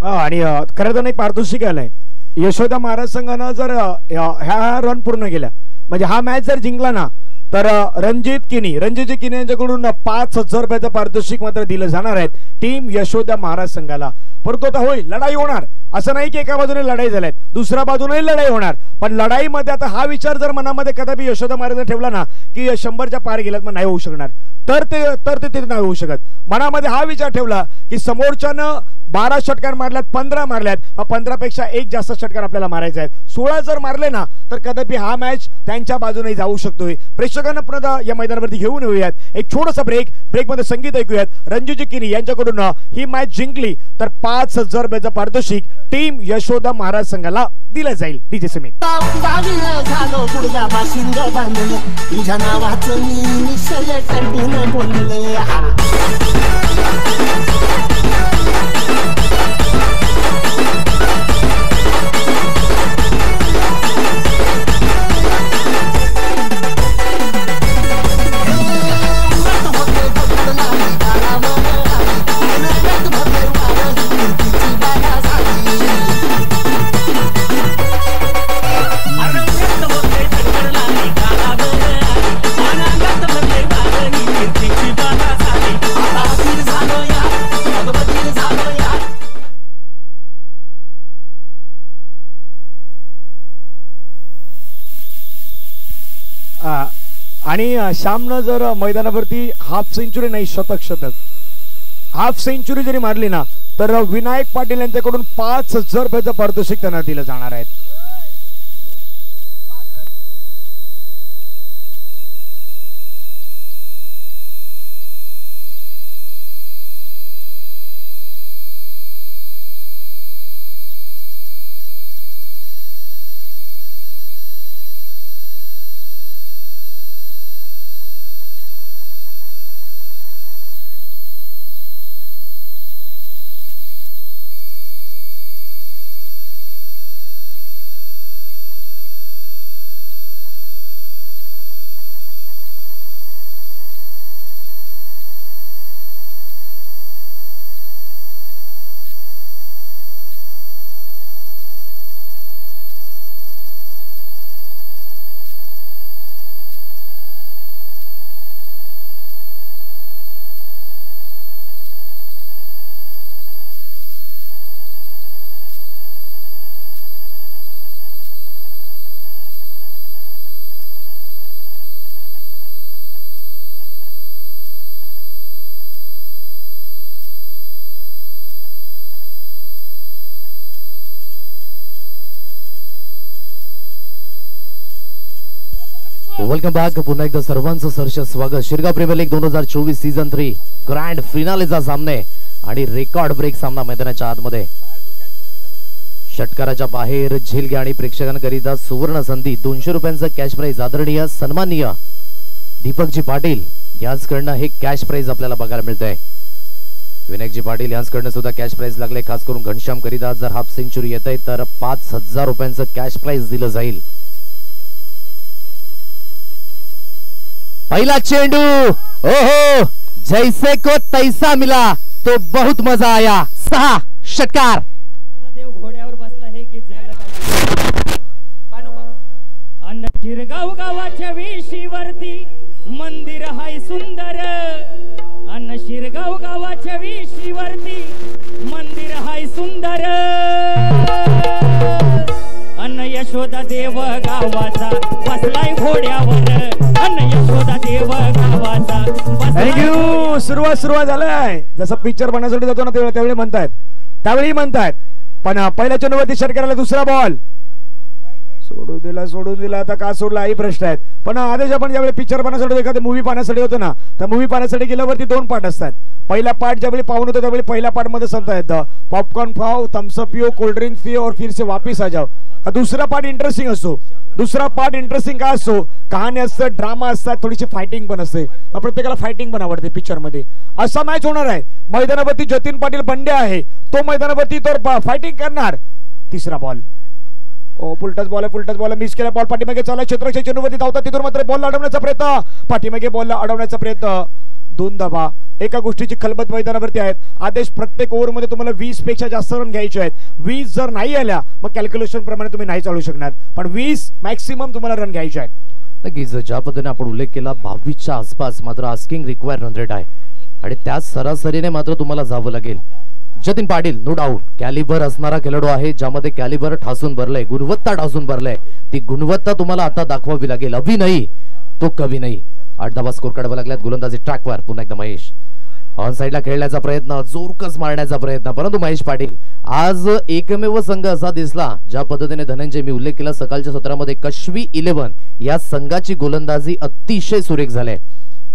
आणि खरं तर एक पारितोषिक आलंय. यशोदा महाराज संघानं जर ह्या रन पूर्ण केल्या म्हणजे हा मॅच जर जिंकला ना तर रणजित किनी यांच्याकडून 5000 रुपयाचं पारितोषिक मात्र दिलं जाणार आहे टीम यशोदा महाराज संघाला. परंतु आता होईल लढाई होणार. असं नाही की एका बाजूने लढाई झाल्यात दुसऱ्या बाजूने लढाई होणार. पण लढाईमध्ये आता हा विचार जर मनामध्ये कदापि यशोदा महाराजांनी ठेवला ना की 100च्या पार गेल्यात मग नाही होऊ शकणार तर ते नाही होऊ शकत. मनामध्ये हा विचार ठेवला की समोरच्यानं 12 षटकार मारल्यात 15 मारल्यात 15 पेक्षा एक जास्त षटकार आपल्याला मारायचे आहेत. 16 जर मारले ना तर कदापि हा मॅच त्यांच्या बाजूने जाऊ शकतोय. प्रेक्षकांना पुन्हा या मैदानावरती घेऊन येऊयात. एक छोटासा ब्रेक मध्ये संगीत ऐकूयात. रणजित किनी यांच्याकडून ही मॅच जिंकली तर 5,000 रुपयाचं पारितोषिक टीम यशोदा महाराज संघाला दिलं जाईल. डीजे समीर झालो गुडगा बाशिंग बांधले तुझ्या नावाचं मी निशले कंटिन्यू बोलले. आणि श्यामनं जर मैदानावरती हाफ सेंचुरी नाही शतक हाफ सेंचुरी जरी मारली ना तर विनायक पाटील यांच्याकडून 5,000 रुपयाचं पारितोषिक त्यांना दिलं जाणार आहे. Welcome back. पुन्हा एकदा सर्वांचं सहर्ष स्वागत. Shirgaon premier league 2024 season 3 grand फिनालेचा सामने आणि रेकॉर्ड ब्रेक सामना मैदानाच्या आतमध्ये. षटकाराच्या बाहेर झेल घ्या आणि प्रेक्षकांकरिता सुवर्ण संधी 200 रुपयांचं कॅश प्राइज आदरणीय सन्माननीय दीपकजी पाटील यांच्याकडनं हे कॅश प्राइज आपल्याला बघायला मिळतंय. विनायकजी पाटील यांच्याकडनं सुद्धा कॅश प्राइज लागले. खास करून घनश्याम करिता जर हाफ सेंचुरी येत आहे तर 5,000 रुपयांचं कॅश प्राइज दिलं जाईल. पहला चेंडू ओहो जैसे को तैसा मिला तो बहुत मजा आया. 6 षटकार. देव घोड्यावर बसला हे गीत झालं अन्न शिरगाव गावाच्या वेशीवरती मंदिर हाय सुंदर. अन्न शिरगाव गावाच्या वेशीवरती मंदिर हाय सुंदर. अन्न यशोदा देव गावाचा बसलाय घोड्यावर. अन्न यशोदा देव गावाचा. थँक्यू. सुरुवात झालाय. जसं पिक्चर बनवण्यासाठी जातो ना त्यावेळी म्हणतायत पण पहिल्या चेंडूवरती षटकाराला दुसरा बॉल सोडून दिला. आता का सोडला ही प्रश्न आहेत. पण आदेश आपण ज्यावेळी पिक्चर बनवण्यासाठी एखादी मूवी पाहण्यासाठी होतो ना तर मूवी पाहण्यासाठी गेल्यावरती 2 पार्ट असतात. पहिला पार्ट ज्यावेळी पाहून होतो त्यावेळी पहिल्या पार्ट मध्ये सांगता येतं पॉपकॉर्न खाओ, थम्सअप पिओ, कोल्ड ड्रिंक पिओ और फिर से वापिस आ जाओ. दुसरा पार्ट इंटरेस्टिंग असतो. दुसरा पार्ट इंटरेस्टिंग का असतो, कहाणी असतं, ड्रामा असतात, थोडीशी फायटिंग पण असते. प्रत्येकाला फायटिंग पण आवडते पिक्चर मध्ये. असा मॅच होणार आहे. मैदानावरती जतीन पाटील बंडे आहे तो मैदानावरती तर फायटिंग करणार. तिसरा बॉल पुलटच बॉल मिस केला. बॉल पाठीमागे चालला. क्षेत्ररक्षक चेंडूवरती धावतात. तिथून मात्र बॉल अडवण्याचा प्रयत्न. पाठीमागे बॉल अडवण्याचा प्रयत्न. 2 धावा. एका गोष्टीची खलबत मैदानावरती आहेत. आदेश प्रत्येक ओव्हर मध्ये तुम्हाला 20 पेक्षा जास्त रन घ्यायचे आहेत. 20 जर नाही आल्या मग कॅल्क्युलेशन प्रमाणे तुम्ही नाही चालू शकणार. पण 20 मॅक्सिमम तुम्हाला रन घ्यायचे आहेत. नक्कीच ज्या पद्धतीने आपण उल्लेख केला 22च्या आसपास मात्र आस्किंग रिक्वायर रन रेट आहे आणि त्याच सरासरीने मात्र तुम्हाला जावं लागेल. Jatin Patil no doubt calibre असणारा खेळाडू आहे ज्यामध्ये कॅलिबर ठासून भरलंय, गुणवत्ता ठासून भरलंय. ती गुणवत्ता तुम्हाला आता दाखवावी लागेल. अभि नाही तो कवी नाही. 8 धावा स्कोर काढावा लागल्यात. गोलंदाजी ट्रॅकवर पुन्हा एकदा महेश ऑन साइडला खेळण्याचा प्रयत्न, जोरकस मारण्याचा प्रयत्न, परंतु महेश पाटील आज एकमेव संघ असा दिसला ज्या पद्धतीने धनंजय मी उल्लेख केला सकाळच्या सत्रामध्ये कश्वी 11 या संघाची गोलंदाजी अतिशय सुरेख झाली,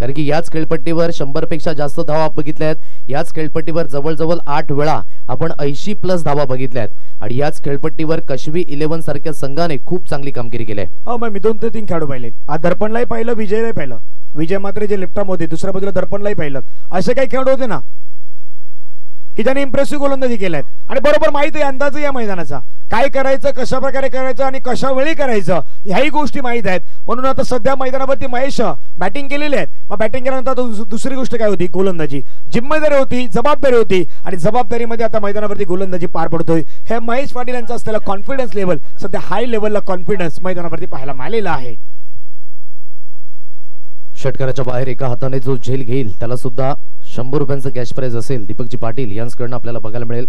कारण की याच खेळपट्टीवर 100 पेक्षा जास्त धावा बघितल्या आहेत, याच खेळपट्टीवर जवळजवळ 8 वेळा आपण 80+ धावा बघितल्या आहेत आणि याच खेळपट्टीवर कश्वी 11 सारख्या संघाने खूप चांगली कामगिरी केली आहे. मी 2 ते 3 खेळाडू पाहिले, आज दर्पणलाही पाहिलं, विजयलाही पाहिलं. विजय मात्र जे लेफ्ट आर्म होते, दुसऱ्या बाजूला दर्पणलाही पाहिलं. असे काही खेळाडू होते ना की ज्यांनी इम्प्रेसिव्ह गोलंदाजी केल्यात आणि बरोबर माहिती आहे अंदाज या मैदानाचा काय करायचं, कशा प्रकारे करायचं आणि कशा वेळी करायचं ह्याही गोष्टी माहित आहेत. म्हणून आता सध्या मैदानावरती महेश बॅटिंग केलेली आहे. मग बॅटिंग केल्यानंतर दुसरी गोष्ट काय होती, गोलंदाजी. जिम्मेदारी होती, जबाबदारी होती आणि जबाबदारीमध्ये आता मैदानावरती गोलंदाजी पार पडतोय. हे महेश पाटील यांचा असलेला कॉन्फिडन्स लेवल, सध्या हाय लेवलला कॉन्फिडन्स मैदानावरती पाहायला मिळालेला आहे. षटकाराच्या बाहेर एका हाताने जो झेल घेईल त्याला सुद्धा 100 रुपयांचं कॅश प्राइज असेल दीपकजी पाटील यांच्याकडून आपल्याला बघायला मिळेल.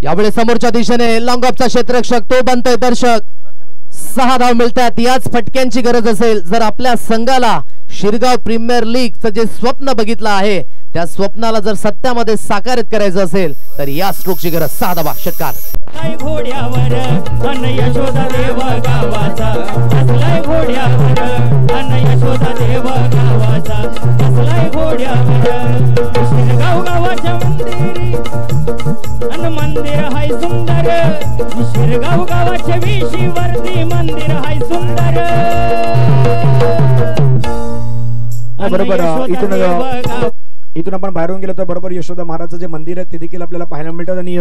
यावेळी समोरच्या दिशेने लॉंग ऑफचा क्षेत्ररक्षक तो बनतोय दर्शक. 6 धाव मिळतात. याच फटक्यांची गरज असेल जर आपल्या संघाला शिरगाव प्रीमियर लीगचं जे स्वप्न बघितलं आहे त्या स्वप्नाला जर सत्यामध्ये साकारित करायचं असेल तर या स्ट्रोकची गरज. 6 धावा षटकार. घोड्यावर अन यशोदा देव गावाचा असलाय घोड्यावर अन यशोदा देव गावाचा असलाय घोड्यावर. शिरगाव गावाच्या मंदिरी अन मंदिर हाय सुंदर. शिरगाव गावाच्या विशीवरती मंदिर हाय सुंदर. बरोबर इथून आपण बाहेरून गेलो तर बरोबर यशोदा महाराजचं जे मंदिर आहे ते देखील आपल्याला पाहायला मिळतात आणि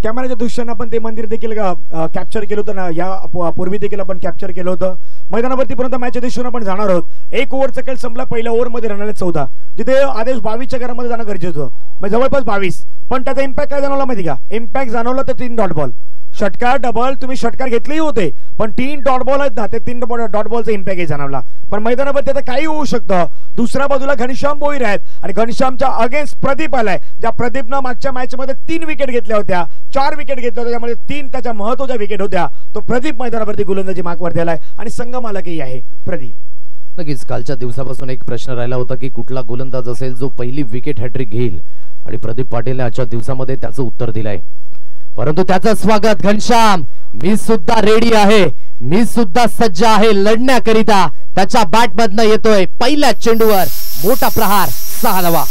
कॅमेराच्या दृश्यानं आपण ते मंदिर देखील कॅप्चर केलं होतं ना. या पूर्वी देखील आपण कॅप्चर केलं होतं. मैदानावरती पर्यंत मॅचच्या दिवशी आपण जाणार आहोत. 1 ओव्हरचा खेळ संपला. पहिल्या ओव्हरमध्ये रन आले 14, जिथे आदेश 22च्या घरामध्ये जाणं गरजेचं होतं, म्हणजे जवळपास 22. पण त्याचा इम्पॅक्ट काय जाणवला माहिती का? इम्पॅक्ट जाणवला तर 3 डॉट बॉल. षटकार डबल तुम्ही षटकार घेतलेही होते पण 3 डॉट बॉल आहेत ना, ते 3 डॉट बॉलचा इम्पॅक्ट जाणवला. पण मैदानावरती आता काही होऊ शकतं. दुसऱ्या बाजूला घनश्याम भोईर आहेत आणि घनश्यामच्या अगेन्स्ट प्रदीप आलाय, ज्या प्रदीपनं मागच्या मॅच मध्ये 3 विकेट घेतल्या होत्या, 4 विकेट घेतल्या होत्या, त्यामुळे 3 त्याच्या महत्त्वाच्या विकेट होत्या. तो प्रदीप मैदानावरती गोलंदाजी मार्कवरती आलाय आणि संघ मालकही आहे प्रदीप. नक्कीच कालच्या दिवसापासून एक प्रश्न राहिला होता की कुठला गोलंदाज असेल जो पहिली विकेट हॅट्रिक घेईल आणि प्रदीप पाटीलने आजच्या दिवसामध्ये त्याचं उत्तर दिलंय. परंतु त्याचं स्वागत घनश्याम. मी सुद्धा रेडी आहे, मी सुद्धा सज्ज आहे लढण्याकरिता. त्याच्या बॅट मधनं येतोय पहिल्या चेंडूवर मोठा प्रहार. 6 धावा.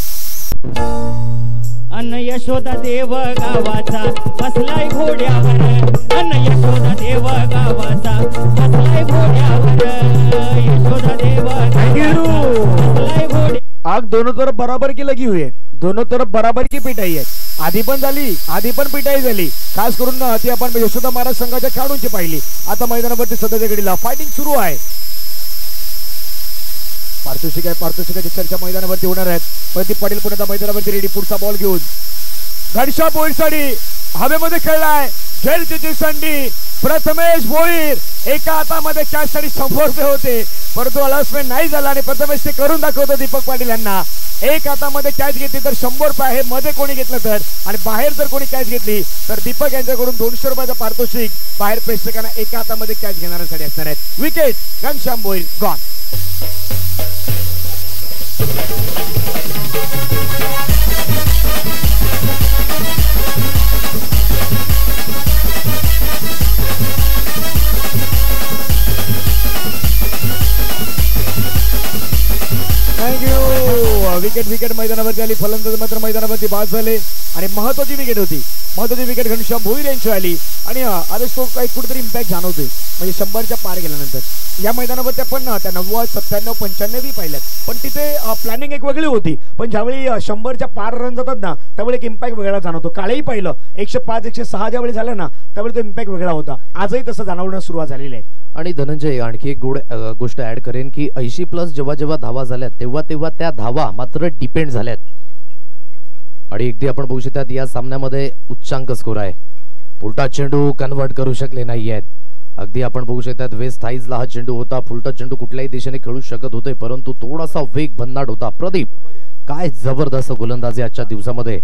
अन यशोदा देव गावाचा बसलाय घोड्यावर. अन यशोदा देव गावाचा बसलाय घोड्यावर. यशोदा देव बसलाय घोड्या. आग दोनों तरफ बराबर की लगी हुई है, दोनों तरफ बराबर की पिटाई आहे. आधी पण झाली, आधी पण पिटाई झाली. खास करून ती आपण यशोदा महाराज संघाच्या खेळाडूंची पाहिली. आता मैदानावरती सध्याच्या घडीला फायटिंग सुरू आहे. पारितोषिक आहे, पारितोषिकाची चर्चा मैदानावरती होणार आहेत. प्रदीप पाटील पुन्हा मैदानावरती रेडी. पुढचा बॉल घेऊन घनश्याम भोईरसाठी हवेमध्ये खेळलाय. खेळची संधी प्रथमेश भोईर. एका हातामध्ये कॅचसाठी 100 रुपये होते परंतु अलाउन्समेंट नाही झाला आणि प्रथमेश ते करून दाखवतो दीपक पाटील यांना. एक हातामध्ये कॅच घेतली तर 100 रुपये आहे, मध्ये कोणी घेतलं तर, आणि बाहेर जर कोणी कॅच घेतली तर दीपक यांच्याकडून 200 रुपयाचा पारितोषिक बाहेर प्रेक्षकांना एका हातामध्ये कॅच घेणाऱ्यांसाठी असणार आहे. Wicket Ghanshyam Bhoir gone. Wicket मैदानावरती आली. फलंदाज मात्र मैदानावरती बाद झाले आणि महत्वाची विकेट होती. महत्वाची विकेट घनश्याम भोईर यांची आली आणि आदेश तो काही कुठेतरी इम्पॅक्ट जाणवतोय, म्हणजे 100च्या पार गेल्यानंतर. या मैदानावरती आपण त्या 90, 97, 95 पाहिल्यात पण तिथे प्लॅनिंग एक वेगळी होती. पण ज्यावेळी 100च्या पार रन जातात ना त्यावेळी एक इम्पॅक्ट वेगळा जाणवतो. कालही पाहिलं 105, 106 ज्यावेळी झालं ना त्यावेळी तो इम्पॅक्ट वेगळा होता. आजही तसं जाणवण्यास सुरुवात झालेली आहे. आणि धनंजय आणखी एक गोष्ट ऍड करेन की 80+ जेव्हा धावा झाल्यात तेव्हा त्या धावा मात्र डिपेंड झाल्यात आणि अगदी आपण बघू शकतात या सामन्यामध्ये उच्चांक स्कोर आहे. फुलटा चेंडू कन्वर्ट करू शकले नाहीयेत. अगदी आपण बघू शकतात वेस्ट थाईजला हा चेंडू होता. फुलटा चेंडू कुठल्याही दिशेने खेळू शकत होते परंतु थोडासा वेग भन्नाट होता. प्रदीप काय जबरदस्त गोलंदाजी आजच्या दिवसामध्ये.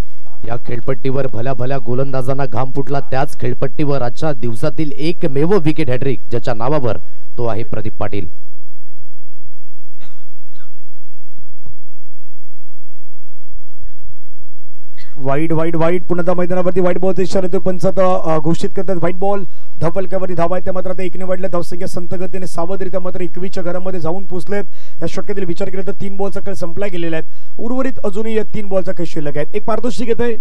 या खेळपट्टीवर भल्या गोलंदाजांना घाम फुटला. त्याच खेळपट्टीवर आजच्या दिवसातील एकमेव विकेट हॅट्रिक ज्याच्या नावावर तो आहे प्रदीप पाटील. वाईट वाईट वाईट पुन्हा मैदानावरती व्हाईट बॉलचा इशारा देतो पंच घोषित करतात व्हाईट बॉल धपलक्यावरती धावा आहेत त्या मात्र आता एकने वाढल्या धावसंख्या संत गतीने सावधरित्या मात्र 21च्या घरामध्ये जाऊन पोहोचलेत या षटकातील विचार केला तर 3 बॉलचा खेळ संपला गेलेला आहे उर्वरित अजूनही या 3 बॉलचा खेळ शिल्लक आहेत एक पारितोषिक येत आहे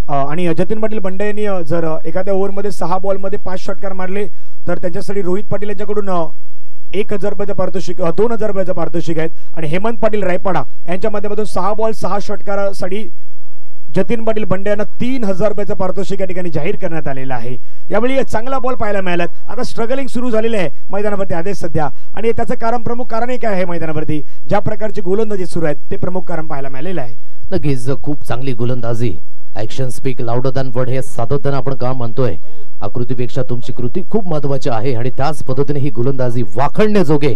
आणि जतीन पाटील बंडे यांनी जर एखाद्या ओव्हरमध्ये 6 बॉलमध्ये 5 षटकार मारले तर त्यांच्यासाठी रोहित पाटील यांच्याकडून 1000 रुपयाचं पारितोषिक 2000 रुपयाचं पारितोषिक आहेत आणि हेमंत पाटील रायपाडा यांच्या माध्यमातून 6 बॉल 6 षटकारासाठी जतीन पाटील बंडे यांना 3000 रुपयाचं पारितोषिक या ठिकाणी जाहीर करण्यात आलेलं आहे यावेळी चांगला बॉल पाहायला मिळाला आता स्ट्रगलिंग सुरू झालेलं आहे मैदानावरती आदेश सध्या आणि त्याचं प्रमुख कारण एक आहे मैदानावरती ज्या प्रकारची गोलंदाजी सुरू आहेत ते प्रमुख कारण पाहायला मिळालेलं आहे नक्कीच खूप चांगली गोलंदाजी action speak louder than word हे सातत्याने आपण काम म्हणतोय आकृतीपेक्षा तुमची कृती खूप महत्वाची आहे आणि त्याच पद्धतीने ही गोलंदाजी वाखणण्याजोगे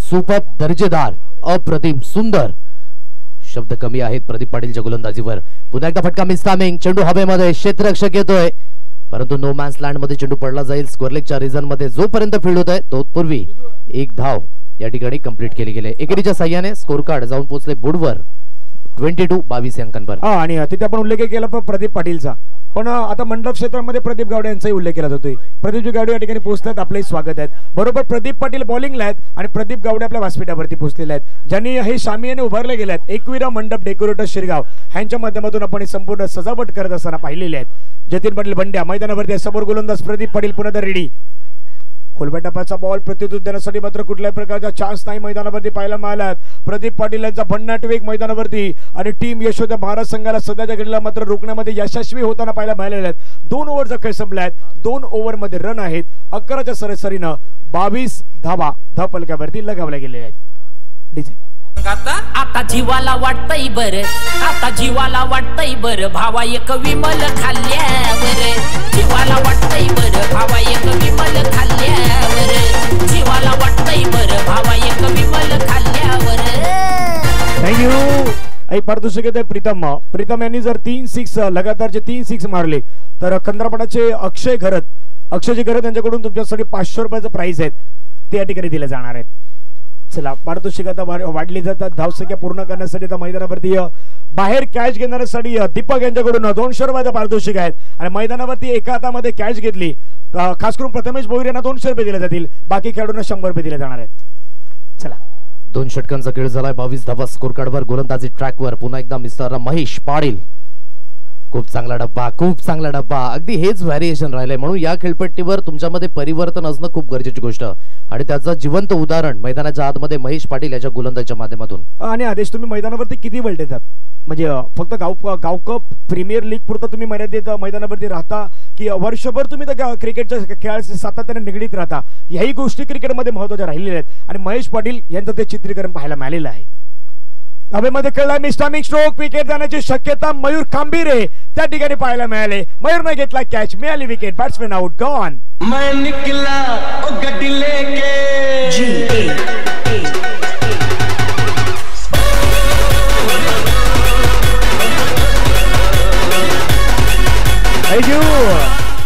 सुपर दर्जेदार अप्रतिम सुंदर शब्द कमी आहेत प्रदीप पाटीलच्या गोलंदाजीवर पुन्हा एकदा फटका मिस टायमिंग चेंडू हवेमध्ये क्षेत्ररक्षक येतोय परंतु नो मॅन्स लँड मध्ये चेंडू पडला जाईल स्क्वेअर लेगच्या रिजन मध्ये जोपर्यंत फील्ड होत आहे तोपूर्वी एक धाव या ठिकाणी कंप्लीट केली गेली एकेरीच्या साह्याने स्कोर कार्ड जाऊन पोहोचले बोर्डवर 22 अंकांवर आणि तिथे आपण उल्लेख केला प्रदीप पाटीलचा पण आता मंडप क्षेत्रामध्ये प्रदीप गावडे यांचाही उल्लेख केला जातोय प्रदीपजी गावडे या ठिकाणी पोहोचतात आपले स्वागत आहेत बरोबर प्रदीप पाटील बॉलिंगला आहेत आणि प्रदीप गावडे आपल्या व्यासपीठावरती पोहोचलेले आहेत ज्यांनी हे शामियाने उभारले गेले आहेत एकविरा मंडप डेकोरेटर शिरगाव यांच्या माध्यमातून आपण संपूर्ण सजावट करत असताना पाहिलेले आहेत जतीन पाटील बंड्या मैदानावरती समोर गोलंदाज प्रदीप पाटील पुन्हा रेडी खोलब्या टप्प्याचा बॉल प्रत्युत्तर देण्यासाठी मात्र कुठल्याही प्रकारचा चान्स नाही मैदानावरती पाहायला मिळाला प्रदीप पाटील यांचा भन्नाट वेग मैदानावरती आणि टीम यशोदा महाराज संघाला सध्याच्या घडीला मात्र रोखण्यामध्ये यशस्वी होताना पाहायला मिळालेले आहेत 2 ओव्हरचा खेळ संपला आहे 2 ओव्हरमध्ये रन आहेत 11च्या सरासरीनं 22 धावा धावफलकावरती लगावल्या गेलेल्या आहेत डीजे आता जीवाला वाटतंय बर आता जीवाला वाटतंय बर भावा एक विमल खाल्ल्यावर जीवाला वाटतंय बर भावा एक विमल खाल्ल्यावर जीवाला वाटतंय बर भावा एक विमल खाल्ल्यावर थँक्यू एक पारितोषिक आहे प्रीतम यांनी जर 3 लगातारचे 3 6 मारले तर कंद्रापाडाचे अक्षयजी घरत यांच्याकडून तुमच्यासाठी 500 रुपयाचं प्राइस आहेत ते या ठिकाणी दिले जाणार आहेत चला पारितोषिक आता वाढली जातात धावसंख्या पूर्ण करण्यासाठी आता मैदानावरती बाहेर कॅच घेण्यासाठी दीपक यांच्याकडून 200 रुपयाचं पारितोषिक आहेत आणि मैदानावरती एका हातामध्ये कॅच घेतली खास करून प्रथमेश भोईर यांना 200 रुपये दिले जातील बाकी खेळाडूंना 100 रुपये दिले जाणार आहेत चला 2 षटकांचा खेळ झालाय 22 धावा स्कोर कार्डवर गोलंदाजी ट्रॅकवर पुन्हा एकदा मिस्टर महेश पाटील खूप चांगला डब्बा अगदी हेच व्हॅरिएशन राहिलंय म्हणून या खेळपट्टीवर तुमच्यामध्ये परिवर्तन असणं खूप गरजेची गोष्ट आणि त्याचं जिवंत उदाहरण मैदानाच्या आतमध्ये महेश पाटील याच्या गोलंदाजीच्या माध्यमातून आणि आदेश तुम्ही मैदानावरती किती वेळ देतात म्हणजे फक्त गाव कप प्रीमियर लीग पुरतं तुम्ही मर्यादित मैदानावरती राहता की वर्षभर तुम्ही त्या क्रिकेटच्या खेळाशी सातत्याने निगडीत राहता याही गोष्टी क्रिकेटमध्ये महत्त्वाच्या राहिलेल्या आहेत आणि महेश पाटील यांचं ते चित्रीकरण पाहायला मिळालेलं आहे हवेमध्ये खेळला मिस्टामिक स्ट्रोक विकेट जाण्याची शक्यता मयूर कांबीरे त्या ठिकाणी पाहायला मिळाले मयूरने घेतला कॅच मिळाली विकेट बॅट्समॅन आउट गॉन मैं निकला ओ गड्डी लेके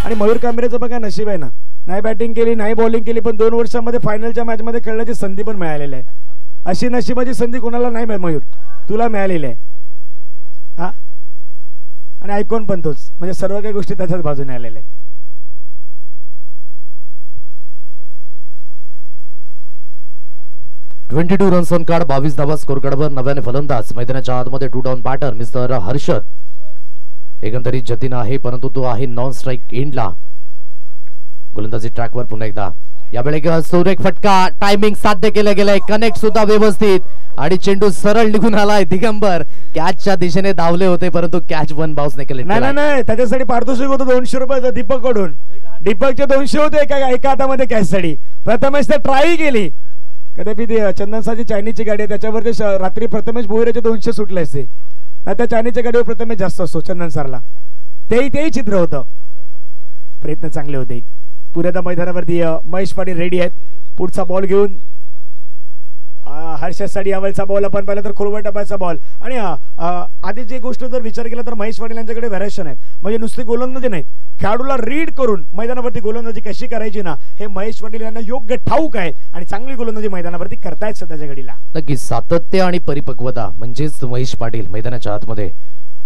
आणि मयूर कांबीरेचं बघा नशीब आहे ना नाही बॅटिंग केली नाही बॉलिंग केली पण 2 वर्षांमध्ये फायनलच्या मॅच मध्ये खेळण्याची संधी पण मिळालेली आहे अशी नशिबाची संधी कोणाला नाही मिळत मयूर तुला मिळालेली आहे हा आणि ऐकून पण तोच म्हणजे सर्व काही गोष्टी त्याच्याच बाजूने आलेल्या आहेत 22 रन्स ऑन कार्ड 22 धावा स्कोर कार्डवर नव्याने फलंदाज मैदानाच्या आतमध्ये 2 डाऊन बॅटर मिस्टर हर्षद एकंदरीत जतीन आहे परंतु तो आहे नॉन स्ट्राइक एंडला गोलंदाजी ट्रॅकवर पुन्हा एकदा यावेळी सुरेख फटका टायमिंग साध्य केलं गेलंय कनेक्ट सुद्धा व्यवस्थित आणि चेंडू सरळ निघून आलाय दिगंबर कॅचच्या दिशेने धावले होते परंतु कॅच वन बाउन्स नाही केले नाही त्याच्यासाठी पारितोषिक होतं 200 रुपयाचं दीपक कडून दीपकचे 200 होते एका हातामध्ये कॅच साठी प्रथमेश ते ट्राय केली कदापि ती चंदनसाची चायनीची गाडी आहे त्याच्यावरती रात्री प्रथमेश भोईरचे 200 सुटले असते त्या चायनीच्या गाडीवर प्रथमेश जास्त असतो चंदन सरला तेही चित्र होतं प्रयत्न चांगले होते पुऱ्या मैदानावरती महेश पाटील रेडी आहेत पुढचा बॉल घेऊन हर्षदसाठी यावेळचा बॉल आपण पाहिला तर खोलवर टप्प्याचा बॉल आणि आधीची गोष्ट जर विचार केला तर महेश पाटील यांच्याकडे व्हॅरिएशन आहेत म्हणजे नुसते गोलंदाजी नाहीत खेळाडूला रीड करून मैदानावरती गोलंदाजी कशी करायची ना हे महेश पाटील यांना योग्य ठाऊक आहे आणि चांगली गोलंदाजी मैदानावरती करतायत सध्याच्या घडीला. नक्की सातत्य आणि परिपक्वता म्हणजेच महेश पाटील मैदानाच्या आतमध्ये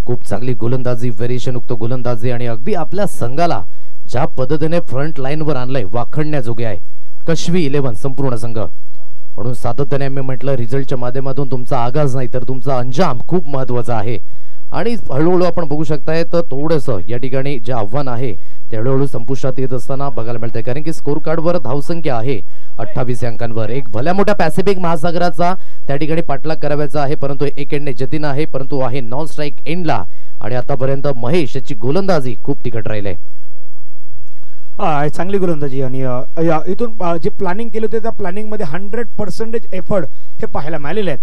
खूप चांगली गोलंदाजी, व्हेरिएशनयुक्त गोलंदाजी आणि अगदी आपल्या संघाला ज्या पद्धतीने फ्रंट लाईनवर आणलंय वाखडण्याजोगे आहे कश्वी 11 संपूर्ण संघ. म्हणून सातत्याने मी म्हटलं रिझल्टच्या माध्यमातून तुमचा आगाज नाही तर तुमचा अंजाम खूप महत्वाचा आहे आणि हळूहळू आपण बघू शकताय तर थोडंसं या ठिकाणी जे आव्हान आहे ते हळूहळू संपुष्टात येत असताना बघायला मिळतंय कारण की स्कोर कार्डवर धावसंख्या आहे 28 अंकांवर. एक भल्या मोठ्या पॅसिफिक महासागराचा त्या ठिकाणी पाठलाग करायचा आहे परंतु एक एंडने जतीन आहे परंतु आहे नॉन स्ट्राईक एंडला आणि आतापर्यंत महेश याची गोलंदाजी खूप तिखट राहिली. चांगली गोलंदाजी आणि इथून जे प्लॅनिंग केले होते त्या प्लॅनिंग मध्ये 100% एफर्ट हे पाहायला मिळालेले आहेत.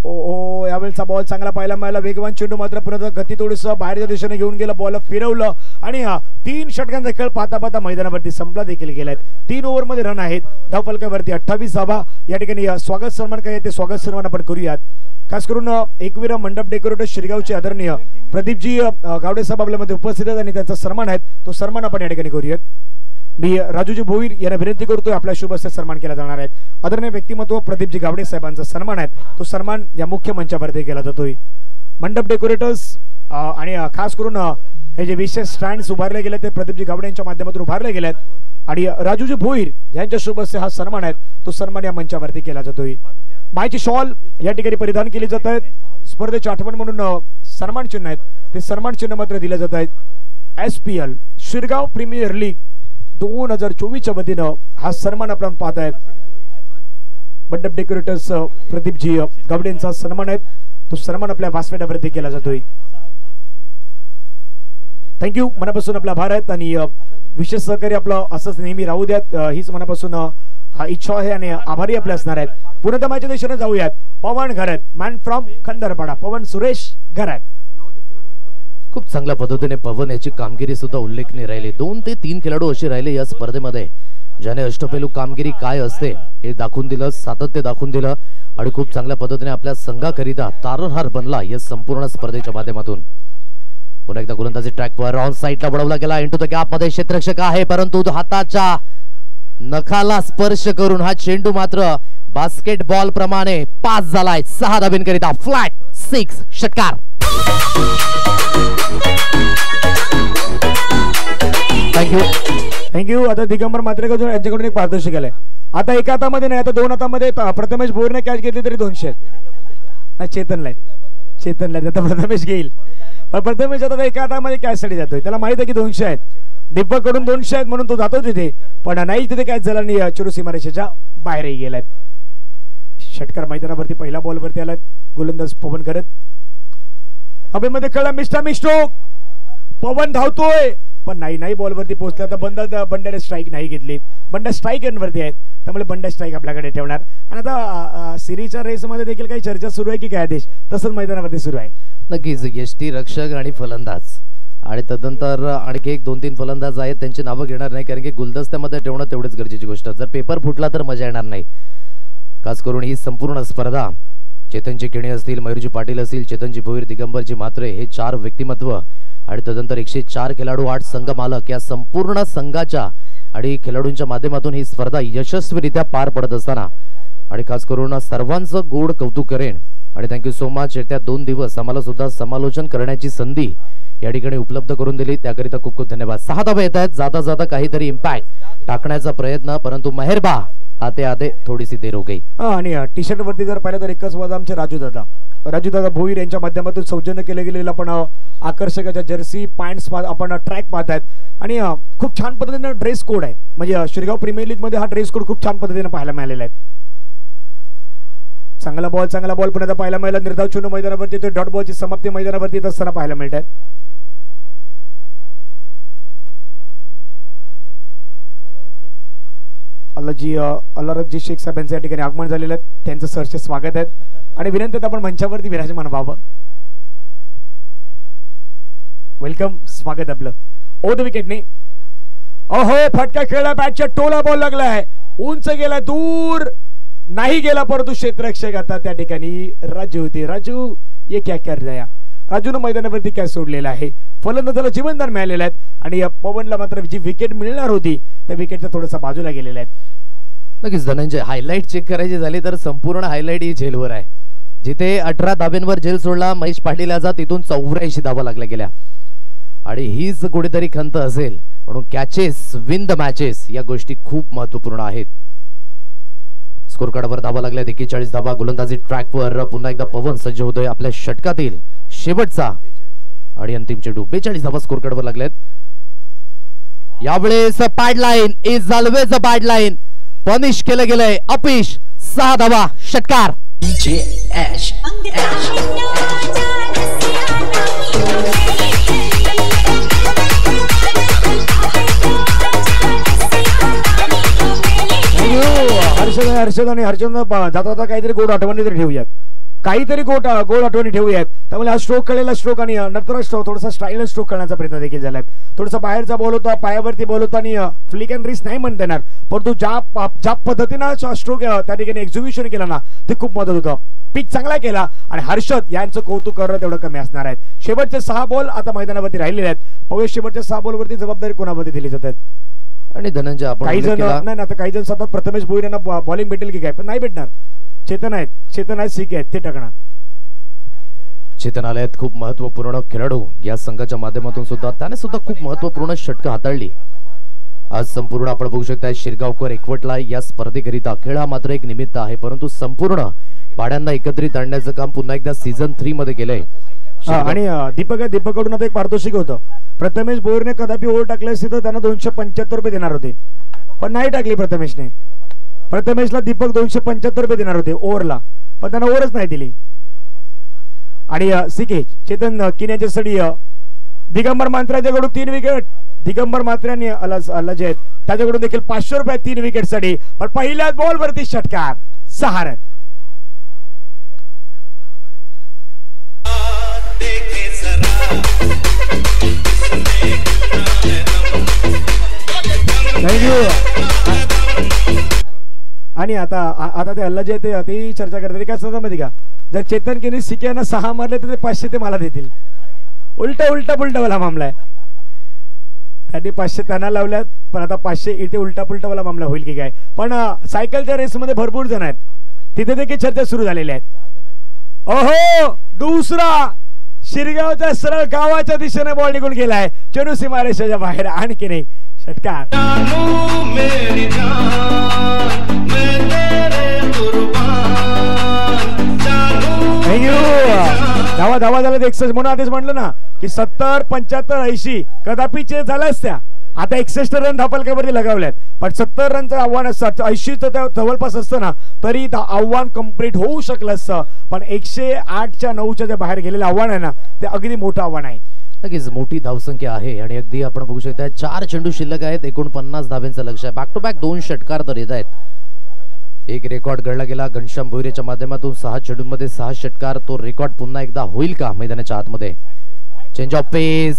ओ यावेळेचा बॉल चांगला पाहायला मिळाला. वेगवान चेंडू मात्र पुन्हा गती थोडीसं बाहेरच्या दिशेने घेऊन गेला. बॉल फिरवलं आणि 3 षटकांचा खेळ पाहता पाहता मैदानावरती संपला देखील गेलाय. 3 ओव्हरमध्ये रन आहेत. धावफलकावरती 28 धावा. या ठिकाणी स्वागत सन्मान काय ते स्वागत सन्मान आपण करूयात. खास करून एकवीरा मंडप डेकोरेटर शिरगावचे आदरणीय प्रदीपजी गावडे साहेब आपल्यामध्ये उपस्थित आहेत आणि त्यांचा सन्मान आहे तो सन्मान आपण या ठिकाणी करूयात. मी राजूजी भोईर यांना विनंती करतोय आपल्या शुभ हस्ते सन्मान केला जाणार आहे. आदरणीय व्यक्तिमत्व प्रदीपजी गावडे साहेबांचा सन्मान आहे तो सन्मान या मुख्य मंचावरती केला जातोय. मंडप डेकोरेटर्स आणि खास करून हे जे विशेष स्टँड्स उभारले गेले ते प्रदीपजी गावडे यांच्या माध्यमातून उभारले गेले आहेत आणि राजूजी भोईर यांच्या शुभ हस्ते हा सन्मान आहे तो सन्मान या मंचावरती केला जातोय. मायची शॉल या ठिकाणी परिधान केली जात आहेत. स्पर्धेची आठवण म्हणून सन्मान चिन्ह आहेत ते सन्मान चिन्ह मात्र दिले जात आहेत. SPL शिरगाव प्रीमियर लीग 2024च्या वतीनं हा सन्मान आपण पाहत आहेत. मंडप डेकोरेटर्स प्रदीपजी गावडेंचा सन्मान आहे तो सन्मान आपल्या व्यासपीठावरती केला जातोय. थँक्यू मनापासून आपला आभार आहेत आणि विशेष सहकार्य आपलं असंच नेहमी राहू द्यात हीच मनापासून इच्छा आहे आणि आभारी आपले असणार आहेत. पुन्हा माझ्या देशाने जाऊयात. पवन घरात मॅन फ्रॉम खंडरपाडा पवन सुरेश घरात. खूप चांगल्या पद्धतीने पवन याची कामगिरी सुद्धा उल्लेखनीय राहिली. 2 ते 3 खेळाडू असे राहिले या स्पर्धेमध्ये ज्याने अष्टपैलू कामगिरी काय असते हे दाखवून दिलं, सातत्य दाखवून दिलं आणि खूप चांगल्या पद्धतीने आपल्या संघाकरिता तारणहार बनला या संपूर्ण स्पर्धेच्या माध्यमातून. पुन्हा एकदा गोलंदाजी ट्रॅकवर ऑन साइडला वळवला गेला. इंटू द गॅप मध्ये क्षेत्ररक्षक आहे परंतु हाताच्या नखाला स्पर्श करून हा चेंडू मात्र बास्केटबॉल प्रमाणे पास झालाय. 6 धाबींकरिता फ्लॅट 6 षटकार. थँक्यू. आता दिगंबर मात्रेकर यांच्याकडून एक पारितोषिक आलंय. आता एका हातामध्ये नाही आता 2 हातामध्ये प्रथमेश भोईरने कॅच घेतली तरी 200 आहेत. चेतनला आता प्रथमेश घेईल पण प्रथमेश आता एका हातामध्ये कॅच साठी जातोय. त्याला माहित आहे की 200 आहेत. दीपक कडून 200 आहेत म्हणून तो जातो तिथे पण नाही तिथे कॅच झाला आणि चिरुसीमा रेषेच्या बाहेरही गेलाय. षटकार मैदानावरती पहिला बॉल वरती आलाय. गोलंदाज पवन करत हवेमध्ये कळला मिस्टोक पवन धावतोय पण नाही बॉल वरती पोहोचला. तर बंड्याने स्ट्राईक नाही घेतली. बंडा स्ट्राईक वरती आहेत त्यामुळे बंडा स्ट्राईक आपल्याकडे ठेवणार. आणि आता सिरीजच्या रेस मध्ये देखील काही चर्चा सुरू आहे की काय आदेश तसंच मैदानावरती सुरू आहे. नक्कीच यष्टी रक्षक आणि फलंदाज आणि तदनंतर आणखी 1-2-3 फलंदाज आहेत त्यांची नावं घेणार नाही कारण की गुलदस्त्यामध्ये ठेवणं तेवढंच गरजेची गोष्ट. जर पेपर फुटला तर मजा येणार नाही. खास करून ही संपूर्ण स्पर्धा चेतनजी केणे असतील, मयूरजी पाटील असतील, चेतनजी भोईर, दिगंबरजी म्हात्रे हे 4 व्यक्तिमत्व आणि तदनंतर 104 खेळाडू 8 संघ मालक या संपूर्ण संघाच्या आणि खेळाडूंच्या माध्यमातून ही स्पर्धा यशस्वीरित्या पार पडत असताना आणि खास करून सर्वांचं गोड कौतुक करेन आणि थँक्यू सो मच. येत्या 2 दिवस आम्हाला सुद्धा समालोचन करण्याची संधी या ठिकाणी उपलब्ध करून दिली त्याकरिता खूप खूप धन्यवाद. 6 धावा येत आहेत. जाता जाता काहीतरी इम्पॅक्ट टाकण्याचा प्रयत्न परंतु मेहरबा आते थोडीशी देर हो गई. आणि टी शर्ट वरती जर पाहिलं तर एकच वाद आमचे राजू दादा भोईर यांच्या माध्यमातून सौजन्य केले गेलेला पण आकर्षकाच्या जर्सी पॅन्ट्स आपण ट्रॅक पाहत आहेत आणि खूप छान पद्धतीने ड्रेस कोड आहे. म्हणजे शिरगाव प्रीमियर लीग मध्ये हा ड्रेस कोड खूप छान पद्धतीने पाहायला मिळालेला आहे. चांगला बॉल पुन्हा पाहायला मिळाला. निर्धाव चेंडू मैदानावरती ते डॉट बॉलची समाप्ती मैदानावरती असताना पाहायला मिळत आहे. अल्लारजी शेख साहेब यांच्या ठिकाणी आगमन झालेलं आहे. त्यांचं सरचे स्वागत आहे आणि विनंती आपण मंचावरती विराजमान व्हावं. वेलकम स्वागत आपलं. ओ द विकेटने अहो फटका खेळला. बॅटच्या टोला बॉल लागलाय. उंच गेला दूर नाही गेला परंतु क्षेत्ररक्षक आता त्या ठिकाणी राजू होते. राजू ये क्या कर रहा राजून मैदानावरती कॅच सोडलेला आहे. फलंदाजाला जीवनदान मिळालेलं आहे आणि पवनला मात्र जी विकेट मिळणार होती त्या विकेटचा थोडासा बाजूला गेलेला आहे. नक्कीच धनंजय, हायलाइट चेक करायची झाली तर संपूर्ण हायलाइट ही झेलवर आहे. जिथे 18 धाब्यांवर झेल सोडला महेश पाटील याचा, तिथून 84 धावा लागल्या गेल्या आणि हीच कुठेतरी खंत असेल. म्हणून कॅचेस विन द मॅचेस या गोष्टी खूप महत्वपूर्ण आहेत. स्कोर कार्डवर धावा लागल्या 41 धावा. गोलंदाजी ट्रॅकवर पुन्हा एकदा पवन सज्ज होतोय आपल्या षटकातील शेवटचा आणि अंतिम चेंडू. 42 धावा स्कोर कार्डवर लागल्यात. यावेळेस pad line is always a pad line. Punish केलं गेलंय अपिश. 6 धावा षटकार. हर्षद आणि हर्षद जाता काहीतरी गोड आठवणी तरी ठेवूयात, काहीतरी गोड आठवणी ठेवूयात. त्यामुळे हा स्ट्रोक खेळलेला स्ट्रोक आणि नंतर स्ट्रोक थोडासा स्टाईलच स्ट्रोक करण्याचा प्रयत्न देखील झालाय. थोडासा बाहेरचा बॉल होता, पायावरती बॉल होता आणि फ्लिक अँड रिस नाही म्हणता येणार, परंतु ज्या पद्धतीनं स्ट्रोक त्या ठिकाणी एक्झिक्युशन केला ना ते खूप मदत होतं. पिच चांगला केला आणि हर्षद यांचं कौतुक करणं तेवढं कमी असणार आहे. शेवटचे 6 बॉल आता मैदानावरती राहिलेले आहेत. पाहूया शेवटच्या 6 बॉलवरती जबाबदारी कोणावरती दिली जात आहेत. आणि धनंजय आपण काही जण नाही, आता काही जण सतत प्रथमेश भोईर यांना बॉलिंग भेटेल की काय, पण नाही भेटणार. चेतन आहेत सिक आहेत ते टाकणार. चेतन आल्यात खूप महत्वपूर्ण खेळाडू या संघाच्या माध्यमातून सुद्धा, त्याने सुद्धा खूप महत्वपूर्ण षटकं हाताळली. आज संपूर्ण आपण बघू शकता शिरगावकर एकवटला या स्पर्धेकरिता. खेळ हा मात्र एक निमित्त आहे, परंतु संपूर्ण पाड्यांना एकत्रित आणण्याचं काम पुन्हा एकदा सीझन 3 मध्ये केलंय. आणि दीपकडून आता एक पारितोषिक होतं. प्रथमेश भोईरने कदापि ओव्हर टाकले असते तर त्यांना 275 रुपये देणार होते, पण नाही टाकली प्रथमेशने. प्रथमेशला दीपक 275 रुपये देणार होते ओव्हरला, पण त्यांना ओव्हरच नाही दिली. आणि सिकेज चेतन किन्याचे सडी दिगंबर मात्र्याच्याकडून 3 विकेट. दिगंबर मात्र्याने जे आहेत त्याच्याकडून देखील 500 रुपये 3 विकेट साठी. पण पहिल्याच बॉल वरती षटकार. 6 रन. आणि आता ते अल्ला जे ते चर्चा करतात काय समजा माहिती का, जर चेतन केनी सिक्याना 6 मारले तर ते 500 ते मला देतील. उलटा वाला मामला आहे. त्यांनी 500 त्यांना लावल्यात, पण आता 500 इथे उलटा वाला मामला होईल की काय. पण सायकलच्या रेस मध्ये भरपूर जण आहेत, तिथे देखील चर्चा सुरू झालेल्या आहेत. ओहो, दुसरा शिरगावच्या सरळ गावाच्या दिशेने बॉल निघून गेलाय. चेंडू सीमारेषेच्या बाहेर. आणखी नाही षटकार. धावा झाल्या 61. म्हणून आधीच म्हणलं ना की 70, 75, 80 कदापि चेस झाल्याच त्या. आता 61 रन धापलक्यावरती लगावल्यात, पण 70 रनचं आव्हान 80चं त्या जवळपास असतं ना तरी आव्हान कम्प्लीट होऊ शकलं असतं. पण 108च्या 9च्या जे बाहेर गेलेलं आव्हान आहे ना ते अगदी मोठं आव्हान आहे. नक्कीच मोठी धावसंख्या आहे आणि अगदी आपण बघू शकता 4 चेंडू शिल्लक आहेत. 49 धाब्यांचं लक्ष आहे. बॅक टू बॅक 2 षटकार तर येत आहेत. एक रेकॉर्ड गळला गेला घनश्याम भोईरेच्या माध्यमातून 6 चेंडूंमध्ये 6 षटकार. तो रेकॉर्ड पुन्हा एकदा होईल का मैदानाच्या आतमध्ये. चेंज ऑफ पेस,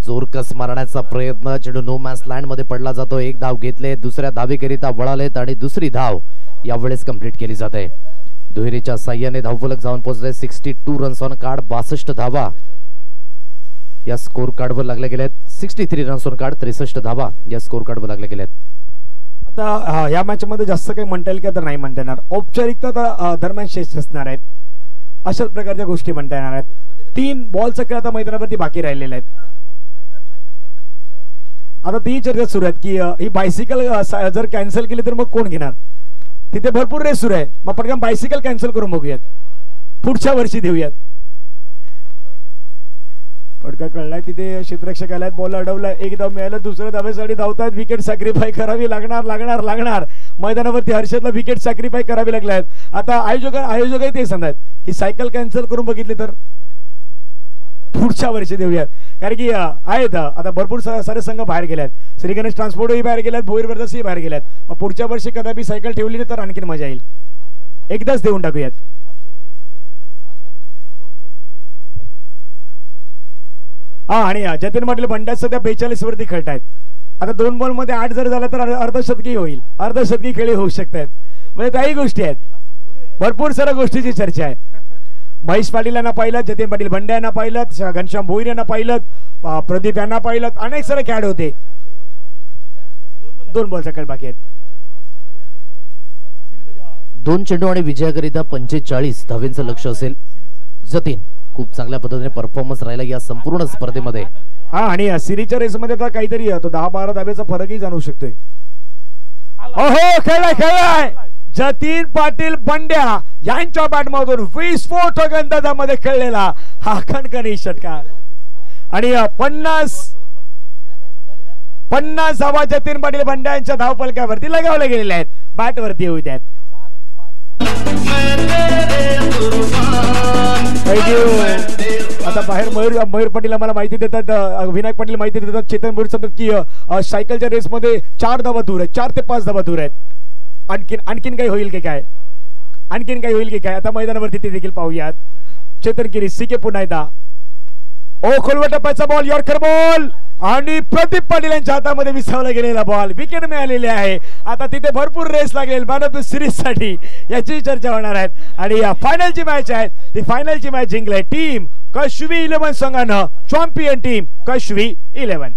जोरकस मारण्याचा प्रयत्न. चेंडू नो मॅन्स लँड मध्ये पडला जातो. 1 धाव घेतले, दुसऱ्या धावेकरिता वळालेत आणि दुसरी धाव यावेळेस कंप्लीट केली जाते. दुहेरीच्या साह्याने धावफलक जाऊन पोहोचले. 62 रन्स ऑन कार्ड. 62 धावा या स्कोर कार्डवर लागले गेलेत. 63 रन्स ऑन कार्ड. 63 धावा या स्कोर कार्डवर लागले गेलेत. आता या मॅच मध्ये जास्त काही म्हणता येईल का तर नाही म्हणता येणार. औपचारिकता दरम्यान शेष असणार आहेत, अशाच प्रकारच्या गोष्टी म्हणता येणार आहेत. 3 बॉलचा खेळ आता मैदानावरती बाकी राहिलेले आहेत. आता ती चर्चा सुरू आहे की ही बायसिकल जर कॅन्सल केली तर मग कोण घेणार. तिथे भरपूर रेस सुरू आहे. मग पटकन बायसिकल कॅन्सल करून बघूयात, पुढच्या वर्षी देऊयात. पटका कळलाय तिथे क्षेत्ररक्षक आलाय. बॉल अडवलाय. 1 धाव मिळाला. दुसऱ्या धावेसाठी धावतायत. विकेट सॅक्रिफाय करावी लागणार. मैदानावरती हर्षदला विकेट सॅक्रिफाय करावी लागल्यात. आता आयोजकही ते सांगतात की सायकल कॅन्सल करून बघितली तर पुढच्या वर्षी देऊयात. कारण की आहेत आता भरपूर सारे संघ बाहेर गेले आहेत. श्री गणेश ट्रान्सपोर्टही बाहेर गेल्यात. भोईर ब्रदर्सही बाहेर गेल्यात. मग पुढच्या वर्षी कदापि सायकल ठेवली तर आणखी मजा येईल. एकदाच देऊन टाकूयात. आणि जतीन म्हटले बंड्या सध्या 42 वरती खेळतायत. आता 2 बॉल मध्ये 8 जर झाला तर अर्धशतकी होईल. अर्धशतकी खेळी होऊ शकतात. म्हणजे त्याही गोष्टी आहेत. भरपूर साऱ्या गोष्टीची चर्चा आहे. महेश पाटील यांना पाहिलं, जतीन पाटील बंड्या यांना पाहिलं, घनश्याम भोईर यांना पाहिलं, प्रदीप यांना पाहिलं, अनेक सारे खेळाडू होते. 2 बॉलचा खेळ बाकी आहेत. 2 चेंडू आणि विजयाकरिता 45 धावेंचं लक्ष असेल. जतीन खूप चांगल्या पद्धतीने परफॉर्मन्स राहिला या संपूर्ण स्पर्धेमध्ये. हा, आणि सिरीजच्या रेसमध्ये तर काहीतरी 10-12 धाब्याचा फरकही जाणवू शकतोय. ओहो, खेळलाय जतीन पाटील बंड्या यांच्या बॅटमधून विस्फोटक अंदाजामध्ये खेळलेला हा खणखणी षटकार. आणि 50 धावा जतीन पाटील बंड्या यांच्या धावफलकावरती लगावल्या गेलेल्या आहेत. बॅटवरती येऊ द्यात. आता बाहेर मयूर पाटील आम्हाला माहिती देतात, विनायक पाटील माहिती देतात, चेतन भोईर सांगतात की सायकलच्या रेसमध्ये 4 धावा दूर आहेत, 4 ते 5 धावा दूर आहेत. आणखीन काही होईल की काय? आता मैदानावरती ते देखील पाहूयात. चेतन गिरी सिके पुन्हा एकदा. खोलवर टप्प्याचा बॉल, यॉर्कर बॉल आणि प्रदीप पाटील यांच्या हातामध्ये विसावला गेलेला बॉल. विकेट मिळालेली आहे. आता तिथे भरपूर रेस लागेल मॅन ऑफ द सिरीज साठी, याची चर्चा होणार आहे. आणि या फायनलची मॅच आहे, ती फायनलची मॅच जिंकली टीम कशवी 11 संघानं, चॅम्पियन टीम कशवी 11.